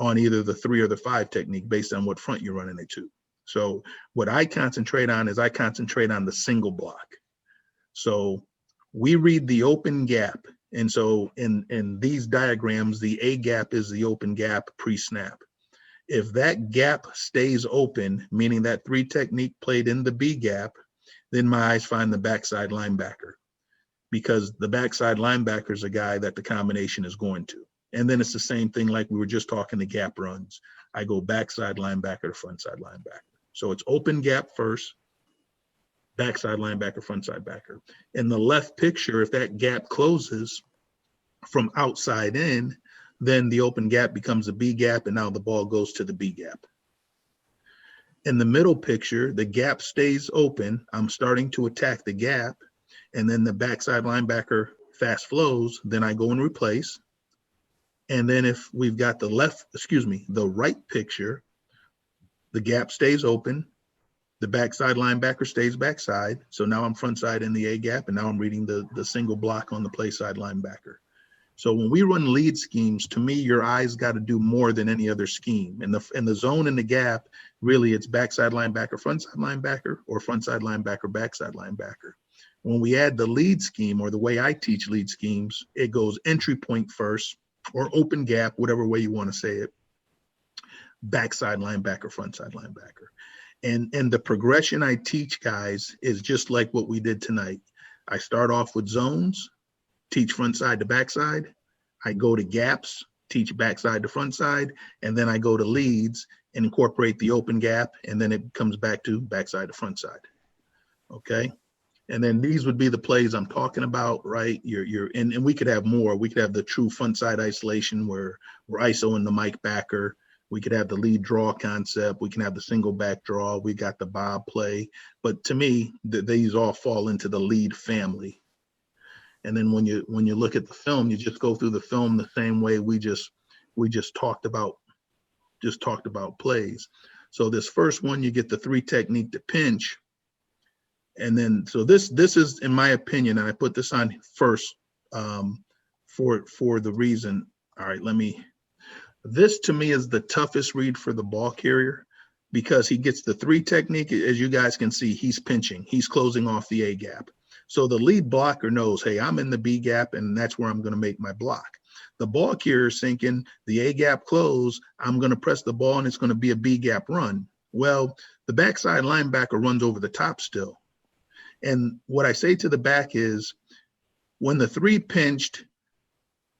on either the 3 or the 5 technique based on what front you're running it to. So what I concentrate on is I concentrate on the single block. So we read the open gap. And so in these diagrams, the A gap is the open gap pre-snap. If that gap stays open, meaning that 3 technique played in the B gap, then my eyes find the backside linebacker, because the backside linebacker is a guy that the combination is going to. And then it's the same thing like we were just talking, the gap runs. I go backside linebacker to front side linebacker. So it's open gap first, backside linebacker, front side backer. In the left picture, if that gap closes from outside in, then the open gap becomes a B gap, and now the ball goes to the B gap. In the middle picture, the gap stays open. I'm starting to attack the gap, and then the backside linebacker fast flows, then I go and replace. And then if we've got the right picture, the gap stays open, the backside linebacker stays backside. So now I'm front side in the A gap, and now I'm reading the single block on the play side linebacker. So when we run lead schemes, to me, your eyes got to do more than any other scheme. In the zone and the gap, really it's backside linebacker, front side linebacker, or front side linebacker, backside linebacker. When we add the lead scheme, or the way I teach lead schemes, it goes entry point first, or open gap, whatever way you want to say it, backside linebacker, front side linebacker. And the progression I teach guys is just like what we did tonight. I start off with zones, teach front side to backside. I go to gaps, teach backside to front side, and then I go to leads and incorporate the open gap, and then it comes back to backside to front side. Okay. And then these would be the plays I'm talking about, right? And we could have more. We could have the true front side isolation where we're ISO in the Mike backer. We could have the lead draw concept. We can have the single back draw. We got the Bob play. But to me, these all fall into the lead family. And then when you look at the film, you just go through the film the same way we just talked about plays. So this first one, you get the 3 technique to pinch. And then, so this is, in my opinion, and I put this on first for the reason, all right, this to me is the toughest read for the ball carrier, because he gets the 3 technique. As you guys can see, he's pinching, he's closing off the A gap. So the lead blocker knows, hey, I'm in the B gap, and that's where I'm going to make my block. The ball carrier is thinking the A gap close, I'm going to press the ball and it's going to be a B gap run. Well, the backside linebacker runs over the top still. And what I say to the back is, when the 3 pinched,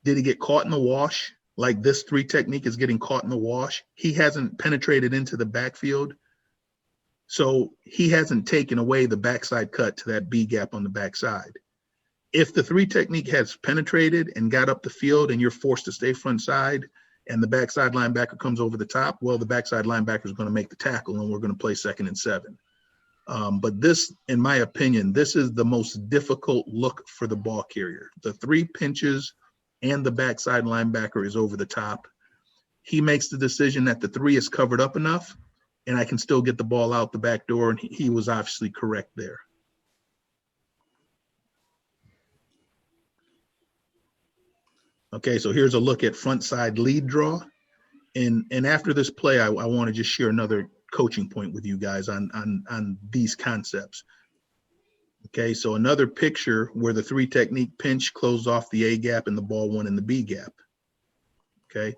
did he get caught in the wash? Like this 3 technique is getting caught in the wash. He hasn't penetrated into the backfield. So he hasn't taken away the backside cut to that B gap on the backside. If the 3 technique has penetrated and got up the field and you're forced to stay front side and the backside linebacker comes over the top, well, the backside linebacker is going to make the tackle and we're going to play 2nd and 7. But this, in my opinion, this is the most difficult look for the ball carrier. The 3 pinches and the backside linebacker is over the top. He makes the decision that the 3 is covered up enough and I can still get the ball out the back door, and he was obviously correct there. Okay, so here's a look at front side lead draw. And after this play, I want to just share another coaching point with you guys on these concepts. Okay, so another picture where the 3 technique pinch closed off the A gap and the ball 1 in the B gap. Okay,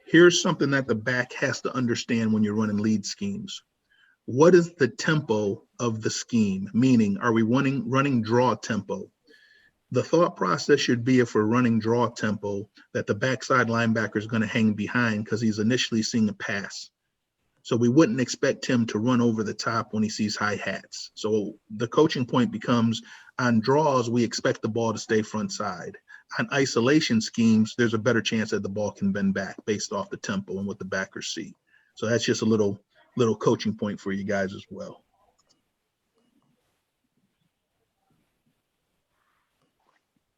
here's something that the back has to understand when you're running lead schemes. What is the tempo of the scheme? Meaning, are we running draw tempo? The thought process should be, if we're running draw tempo, that the backside linebacker is going to hang behind because he's initially seeing a pass. So we wouldn't expect him to run over the top when he sees high hats. So the coaching point becomes, on draws, we expect the ball to stay front side. On isolation schemes, there's a better chance that the ball can bend back based off the tempo and what the backers see. So that's just a little coaching point for you guys as well.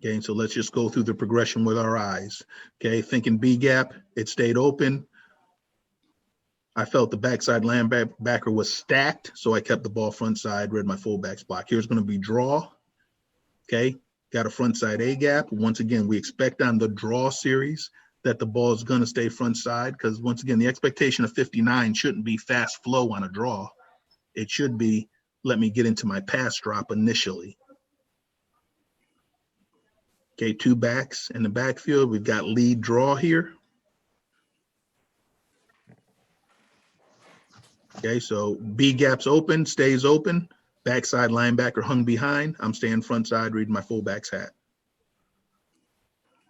Okay, so let's just go through the progression with our eyes. Okay, thinking B gap, it stayed open. I felt the backside linebacker was stacked, so I kept the ball front side, read my fullback's block. Here's going to be draw. Okay, got a front side A gap. Once again, we expect on the draw series that the ball is going to stay front side, because once again, the expectation of 59 shouldn't be fast flow on a draw. It should be, let me get into my pass drop initially. Okay, 2 backs in the backfield. We've got lead draw here. Okay, so B gap's open, stays open. Backside linebacker hung behind. I'm staying front side, reading my fullback's hat.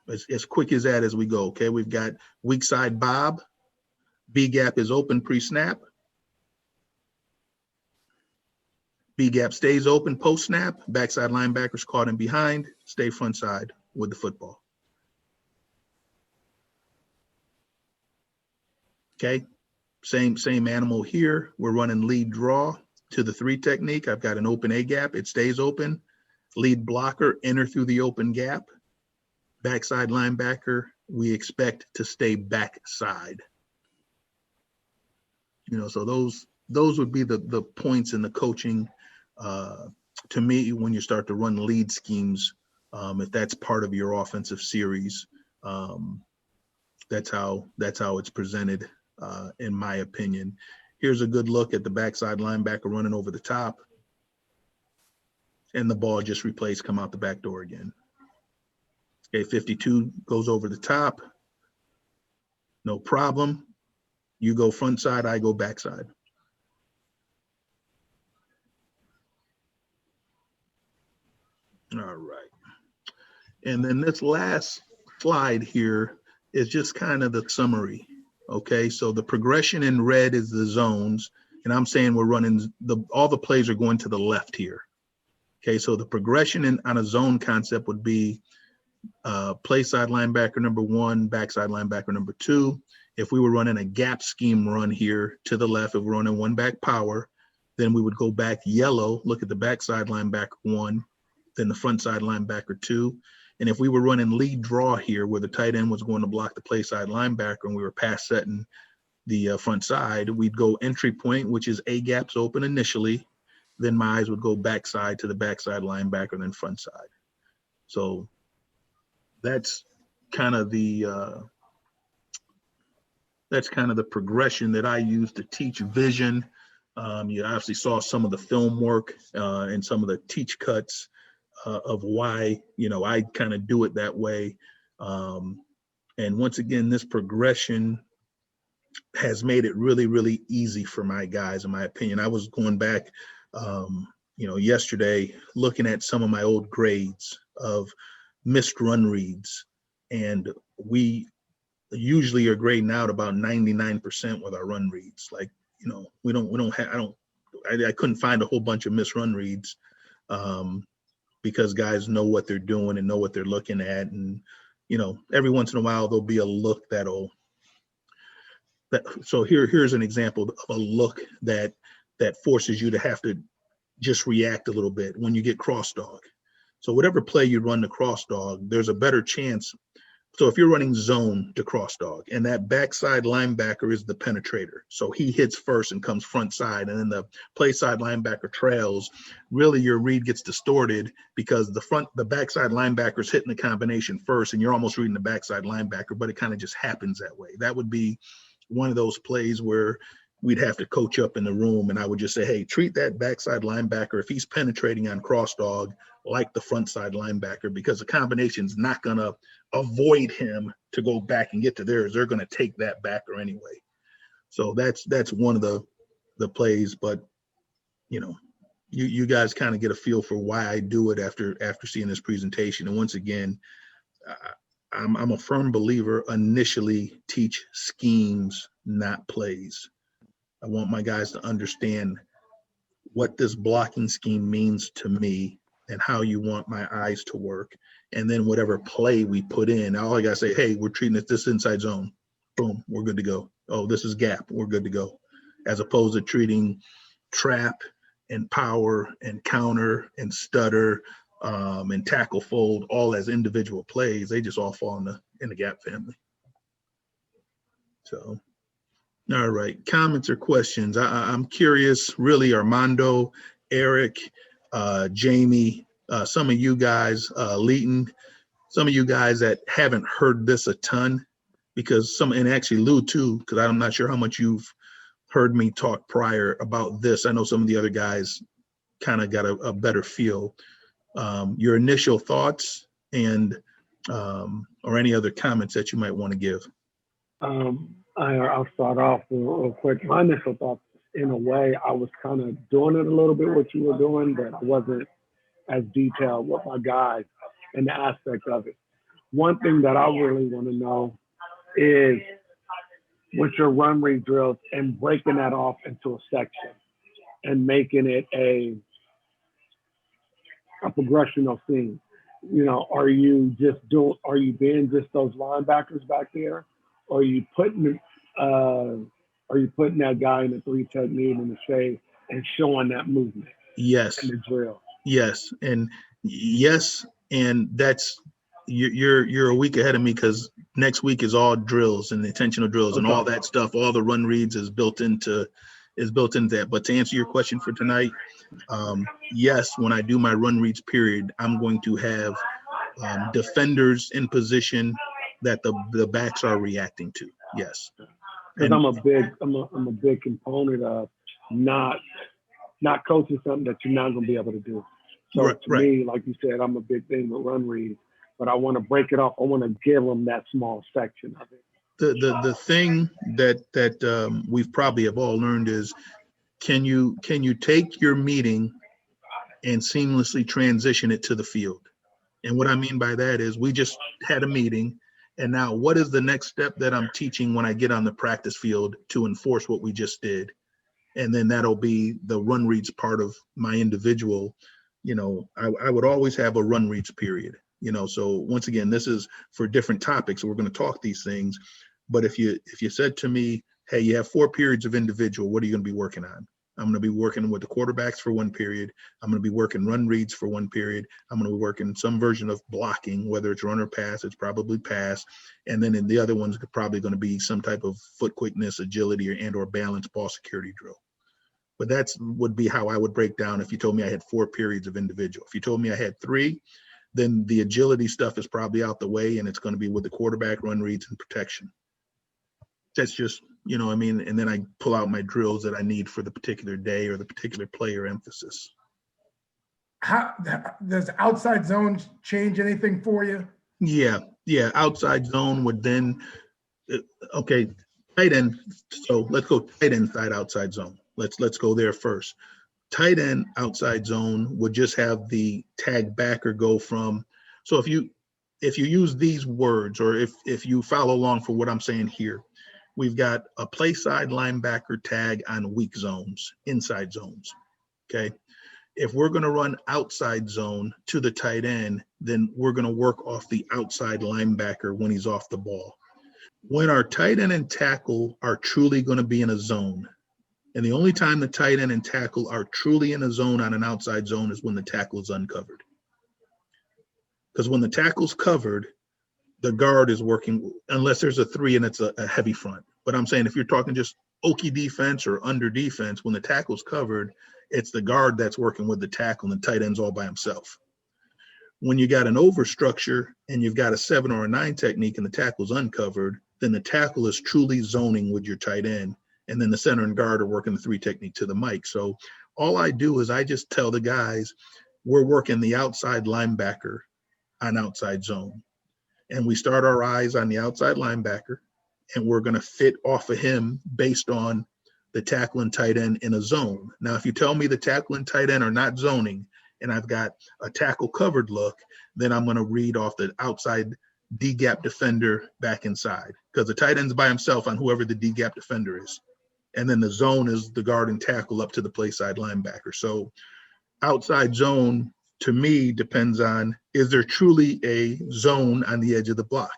As quick as that as we go. Okay, we've got weak side Bob. B gap is open pre-snap. B gap stays open post-snap. Backside linebacker's caught in behind. Stay front side with the football. Okay, same animal here. We're running lead draw to the 3 technique. I've got an open A gap. It stays open. Lead blocker, enter through the open gap. Backside linebacker, we expect to stay backside. You know, so those would be the points in the coaching to me when you start to run lead schemes. If that's part of your offensive series, that's how it's presented, in my opinion. Here's a good look at the backside linebacker running over the top, and the ball just replaced, come out the back door again. Okay, 52 goes over the top. No problem. You go front side, I go backside. All right. And then this last slide here is just kind of the summary. Okay, so the progression in red is the zones, and I'm saying we're running all the plays are going to the left here. Okay, so the progression on a zone concept would be play side linebacker number 1, backside linebacker number 2. If we were running a gap scheme run here to the left, if we're running 1 back power, then we would go back yellow, look at the backside linebacker 1, then the front side linebacker 2. And if we were running lead draw here, where the tight end was going to block the play side linebacker and we were pass setting the front side, we'd go entry point, which is A gaps open initially. Then my eyes would go backside to the backside linebacker, then front side. So that's kind of the progression that I use to teach vision. You obviously saw some of the film work and some of the teach cuts of why, I kind of do it that way. And once again, this progression has made it really, really easy for my guys, in my opinion. I was going back, yesterday, looking at some of my old grades of missed run reads. And we usually are grading out about 99% with our run reads. Like, I couldn't find a whole bunch of missed run reads. Because guys know what they're doing and know what they're looking at. And, every once in a while, there'll be a look so here's an example of a look that forces you to have to just react a little bit when you get cross dog. So whatever play you run the cross dog, there's a better chance So if you're running zone to cross dog and that backside linebacker is the penetrator, so he hits first and comes front side, and then the play side linebacker trails, really your read gets distorted because the backside linebacker is hitting the combination first and you're almost reading the backside linebacker, but it kind of just happens that way. That would be one of those plays where we'd have to coach up in the room, and I would just say, hey, treat that backside linebacker if he's penetrating on cross dog like the front side linebacker, because the combination's not going to avoid him to go back and get to theirs. They're going to take that backer anyway. So that's one of the plays, but you guys kind of get a feel for why I do it after seeing this presentation. And once again, I'm a firm believer, initially teach schemes, not plays. I want my guys to understand what this blocking scheme means to me and how you want my eyes to work. And then whatever play we put in, all I gotta say, hey, we're treating this inside zone. Boom, we're good to go. Oh, this is gap, we're good to go. As opposed to treating trap and power and counter and stutter and tackle fold all as individual plays. They just all fall in the gap family. So, all right, comments or questions? I'm curious, really, Armando, Eric, Jamie, some of you guys, Leighton, some of you guys that haven't heard this a ton, because and actually Lou too, because I'm not sure how much you've heard me talk prior about this. I know some of the other guys kind of got a better feel. Your initial thoughts and or any other comments that you might want to give. I'll start off real quick. My initial thoughts, in a way, I was kind of doing it a little bit what you were doing, but I wasn't as detailed with my guys and the aspect of it. One thing that I really want to know is with your run read drills and breaking that off into a section and making it a progression of things. Are you being just those linebackers back there? Or are you putting that guy in the 3 technique in the shade and showing that movement? Yes. In the drill. Yes. And that's you're a week ahead of me, because next week is all drills and intentional drills and all that stuff. All the run reads is built into that. But to answer your question for tonight, yes, when I do my run reads period, I'm going to have defenders in position that the backs are reacting to. Yes. Because I'm a big component of not coaching something that you're not going to be able to do. So to me, like you said, I'm a big thing with run reads, but I want to break it off. I want to give them that small section of it. The thing that we've probably have all learned is, can you take your meeting and seamlessly transition it to the field? And what I mean by that is, we just had a meeting, and now what is the next step that I'm teaching when I get on the practice field to enforce what we just did? And then that'll be the run reads part of my individual. I would always have a run reads period. So once again, this is for different topics. We're going to talk these things. But if you said to me, hey, you have 4 periods of individual, what are you going to be working on? I'm going to be working with the quarterbacks for 1 period. I'm going to be working run reads for 1 period. I'm going to be working some version of blocking, whether it's run or pass. It's probably pass. And then in the other ones, probably going to be some type of foot quickness, agility, or balance ball security drill. But that would be how I would break down if you told me I had 4 periods of individual. If you told me I had 3, then the agility stuff is probably out the way, and it's going to be with the quarterback, run reads, and protection. That's just, and then I pull out my drills that I need for the particular day or the particular player emphasis. How does outside zone change anything for you? Yeah. Outside zone would then, tight end. So let's go tight end side outside zone. Let's go there first. Tight end outside zone would just have the tag backer go from. So if you use these words, or if you follow along for what I'm saying here, we've got a play side linebacker tag on weak zones, inside zones. Okay. If we're going to run outside zone to the tight end, then we're going to work off the outside linebacker when he's off the ball. When our tight end and tackle are truly going to be in a zone, and the only time the tight end and tackle are truly in a zone on an outside zone is when the tackle is uncovered. Because when the tackle's covered, the guard is working, unless there's a 3 and it's a heavy front. But I'm saying if you're talking just okie defense or under defense, when the tackle's covered, it's the guard that's working with the tackle and the tight end's all by himself. When you got an over structure and you've got a 7 or a 9 technique and the tackle's uncovered, then the tackle is truly zoning with your tight end. And then the center and guard are working the 3 technique to the mic. So all I do is I just tell the guys, we're working the outside linebacker on outside zone. And we start our eyes on the outside linebacker, and we're going to fit off of him based on the tackle and tight end in a zone. Now, if you tell me the tackle and tight end are not zoning, and I've got a tackle covered look, then I'm going to read off the outside D-gap defender back inside, because the tight end's by himself on whoever the D-gap defender is. And then the zone is the guard and tackle up to the play side linebacker. So outside zone, to me, depends on, is there truly a zone on the edge of the block?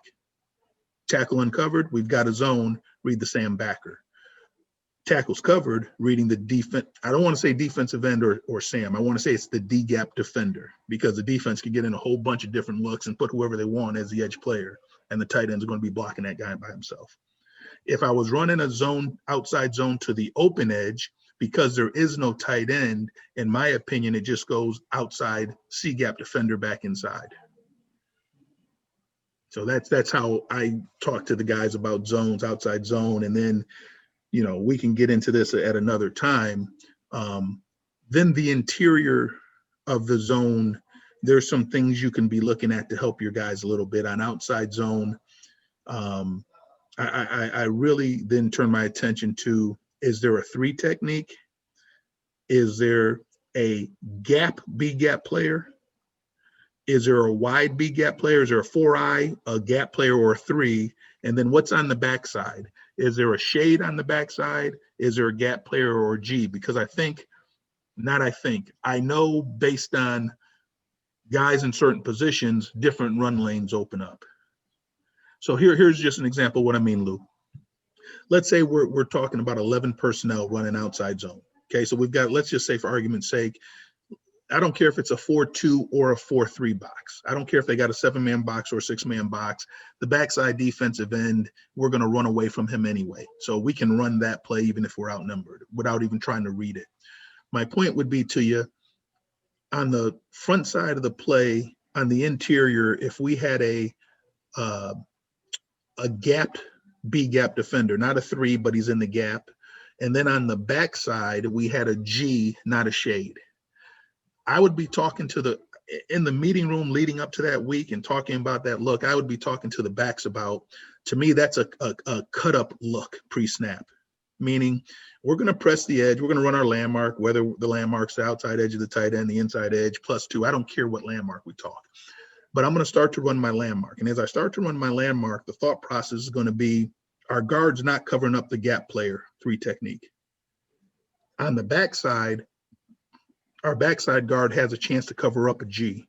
Tackle uncovered, we've got a zone, read the Sam backer. Tackles covered, reading the defense. I don't want to say defensive end or Sam. I want to say it's the D-gap defender, because the defense can get in a whole bunch of different looks and put whoever they want as the edge player, and the tight end's going to be blocking that guy by himself. If I was running a zone, outside zone to the open edge, because there is no tight end, in my opinion, it just goes outside C-gap defender back inside. So that's how I talk to the guys about zones, outside zone, and then, you know, we can get into this at another time. Then the interior of the zone, there's some things you can be looking at to help your guys a little bit on outside zone. I really then turn my attention to, is there a 3 technique? Is there a gap B-gap player? Is there a wide B-gap player? Is there a 4-eye, a gap player, or a 3? And then what's on the backside? Is there a shade on the backside? Is there a gap player or a G? Because I know based on guys in certain positions, different run lanes open up. So here's just an example of what I mean, Lou. Let's say we're talking about 11 personnel running outside zone. Okay, so we've got, let's just say for argument's sake, I don't care if it's a 4-2 or a 4-3 box. I don't care if they got a 7-man box or a 6-man box. The backside defensive end, we're going to run away from him anyway. So we can run that play even if we're outnumbered without even trying to read it. My point would be to you, on the front side of the play, on the interior, if we had a gapped B-gap defender, not a 3, but he's in the gap. And then on the backside, we had a G, not a shade. I would be talking to in the meeting room leading up to that week and talking about that look, I would be talking to the backs about, to me, that's a cut up look pre-snap, meaning we're going to press the edge. We're going to run our landmark, whether the landmark's the outside edge of the tight end, the inside edge, +2. I don't care what landmark we talk, but I'm going to start to run my landmark. And as I start to run my landmark, the thought process is going to be, our guard's not covering up the gap player 3 technique. On the backside, our backside guard has a chance to cover up a G.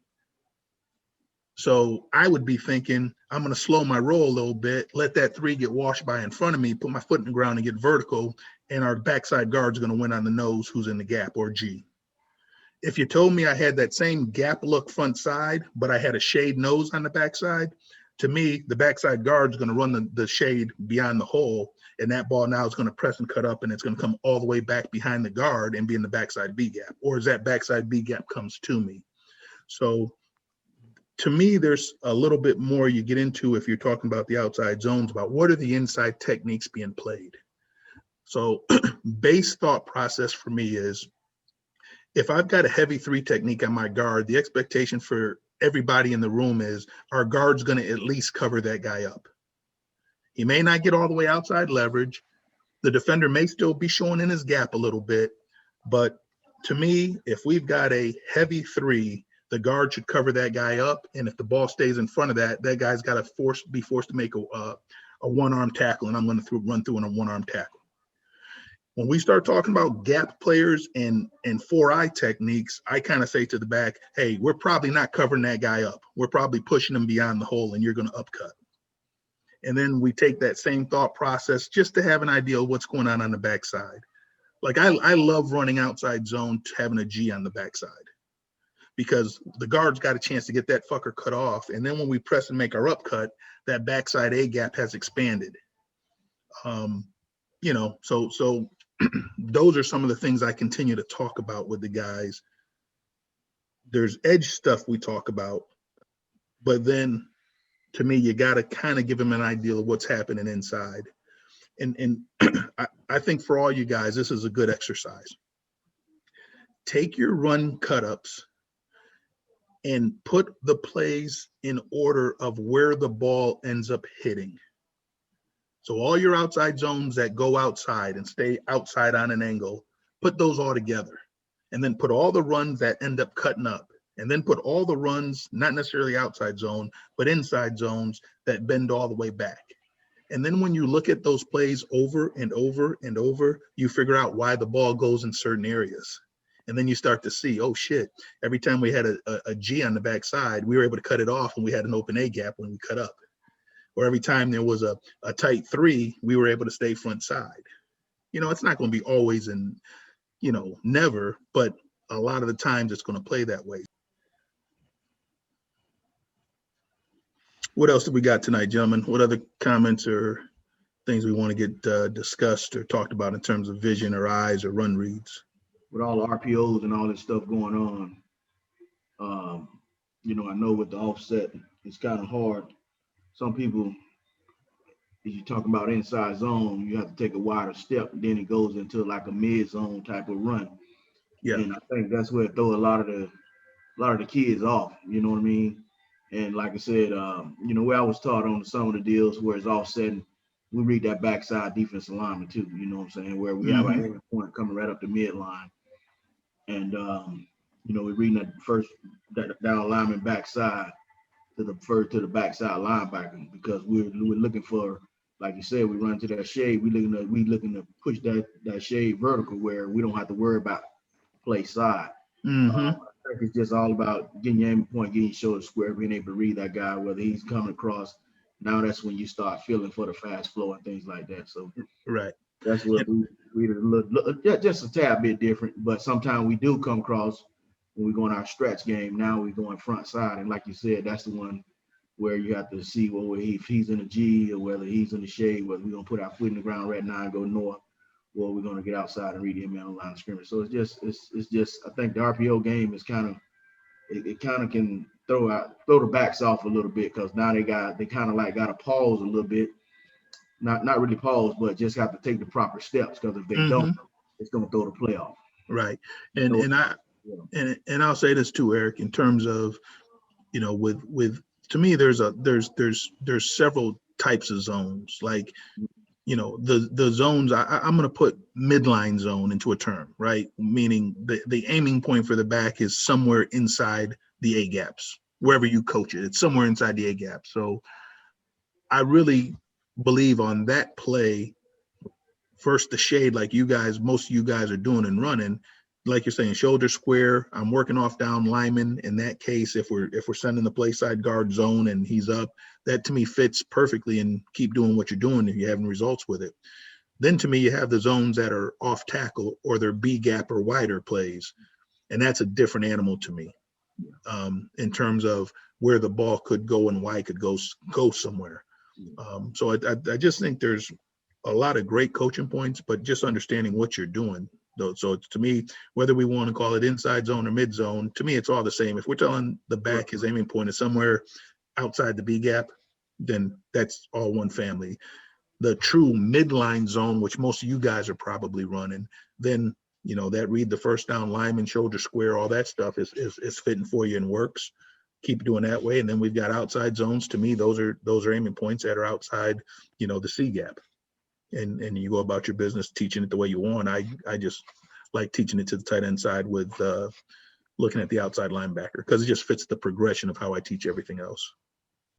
So I would be thinking, I'm going to slow my roll a little bit, let that 3 get washed by in front of me, put my foot in the ground and get vertical, and our backside guard's going to win on the nose who's in the gap, or G. If you told me I had that same gap look front side, but I had a shade nose on the backside, to me, the backside guard's going to run the shade beyond the hole, and that ball now is going to press and cut up, and it's going to come all the way back behind the guard and be in the backside B gap, or as that backside B gap comes to me. So to me, there's a little bit more you get into if you're talking about the outside zones, about what are the inside techniques being played. So base thought process for me is, if I've got a heavy 3 technique on my guard, the expectation for everybody in the room is our guard's going to at least cover that guy up. He may not get all the way outside leverage. The defender may still be showing in his gap a little bit, but to me, if we've got a heavy 3, the guard should cover that guy up. And if the ball stays in front of that, that guy's got to be forced to make a one-arm tackle, and I'm going to run through in a one-arm tackle. When we start talking about gap players and 4-eye techniques, I kind of say to the back, hey, we're probably not covering that guy up. We're probably pushing him beyond the hole, and you're going to upcut. And then we take that same thought process just to have an idea of what's going on the backside. Like I love running outside zone, having a G on the backside. because the guard's got a chance to get that fucker cut off. And then when we press and make our up cut, that backside A gap has expanded. You know, so those are some of the things I continue to talk about with the guys. There's edge stuff we talk about, but then to me, you got to kind of give them an idea of what's happening inside. And I think for all you guys, this is a good exercise. Take your run cut-ups and put the plays in order of where the ball ends up hitting. So all your outside zones that go outside and stay outside on an angle, put those all together. And then put all the runs that end up cutting up. And then put all the runs, not necessarily outside zone, but inside zones that bend all the way back. And then when you look at those plays over and over and over, you figure out why the ball goes in certain areas. And then you start to see, oh shit, every time we had a G on the backside, we were able to cut it off and we had an open A gap when we cut up. Or every time there was a tight 3, we were able to stay front side. You know, it's not going to be always and, you know, never, but a lot of the times it's going to play that way. What else do we got tonight, gentlemen? What other comments or things we want to get discussed or talked about in terms of vision or eyes or run reads? With all the RPOs and all this stuff going on, you know, I know with the offset, it's kind of hard. Some people, if you're talking about inside zone, you have to take a wider step. Then it goes into like a mid zone type of run. Yeah. And I think that's where it throws a lot of the kids off. You know what I mean? And like I said, you know, where I was taught on some of the deals where it's offset, we read that backside defensive lineman too. You know what I'm saying? Where we have an point coming right up the midline. And, you know, we're reading that first down lineman backside to the backside linebacker, because we're looking for, like you said, we run to that shade. We looking to push that shade vertical where we don't have to worry about play side. I think it's just all about getting your aim point, getting your shoulder square, being able to read that guy, whether he's coming across. Now that's when you start feeling for the fast flow and things like that. So right. That's what we look just a tad bit different, but sometimes we do come across when we go in our stretch game. Now we're going front side, and like you said, that's the one where you have to see if he's in a G or whether he's in the shade, whether we're gonna put our foot in the ground right now and go north, or we're gonna get outside and read him on the line of scrimmage. So it's just I think the RPO game is kind of it kind of can throw the backs off a little bit, because now they kind of like got to pause a little bit. Not really pause, but just have to take the proper steps, because if they don't, it's going to throw the play off. Right. And I'll say this too, Eric, in terms of, you know, with to me, there's several types of zones. Like, you know, the zones, I'm going to put midline zone into a term, right? Meaning the aiming point for the back is somewhere inside the A gaps, wherever you coach it. It's somewhere inside the A gap. So I really believe on that play, first the shade, like most of you guys are doing and running, like you're saying, shoulder square. I'm working off down lineman. In that case, if we're sending the play side guard zone and he's up, that to me fits perfectly, and keep doing what you're doing if you're having results with it. Then to me, you have the zones that are off tackle or they're B gap or wider plays. And that's a different animal to me, in terms of where the ball could go and why it could go somewhere. So I just think there's a lot of great coaching points, but just understanding what you're doing. So to me, whether we want to call it inside zone or mid zone, to me, it's all the same. If we're telling the back his aiming point is somewhere outside the B gap, then that's all one family. The true midline zone, which most of you guys are probably running, then, you know, that read the first down lineman, shoulder square, all that stuff is fitting for you and works. Keep doing that way. And then we've got outside zones. To me, those are aiming points that are outside, you know, the C gap. And you go about your business teaching it the way you want. I just like teaching it to the tight end side with looking at the outside linebacker, because it just fits the progression of how I teach everything else.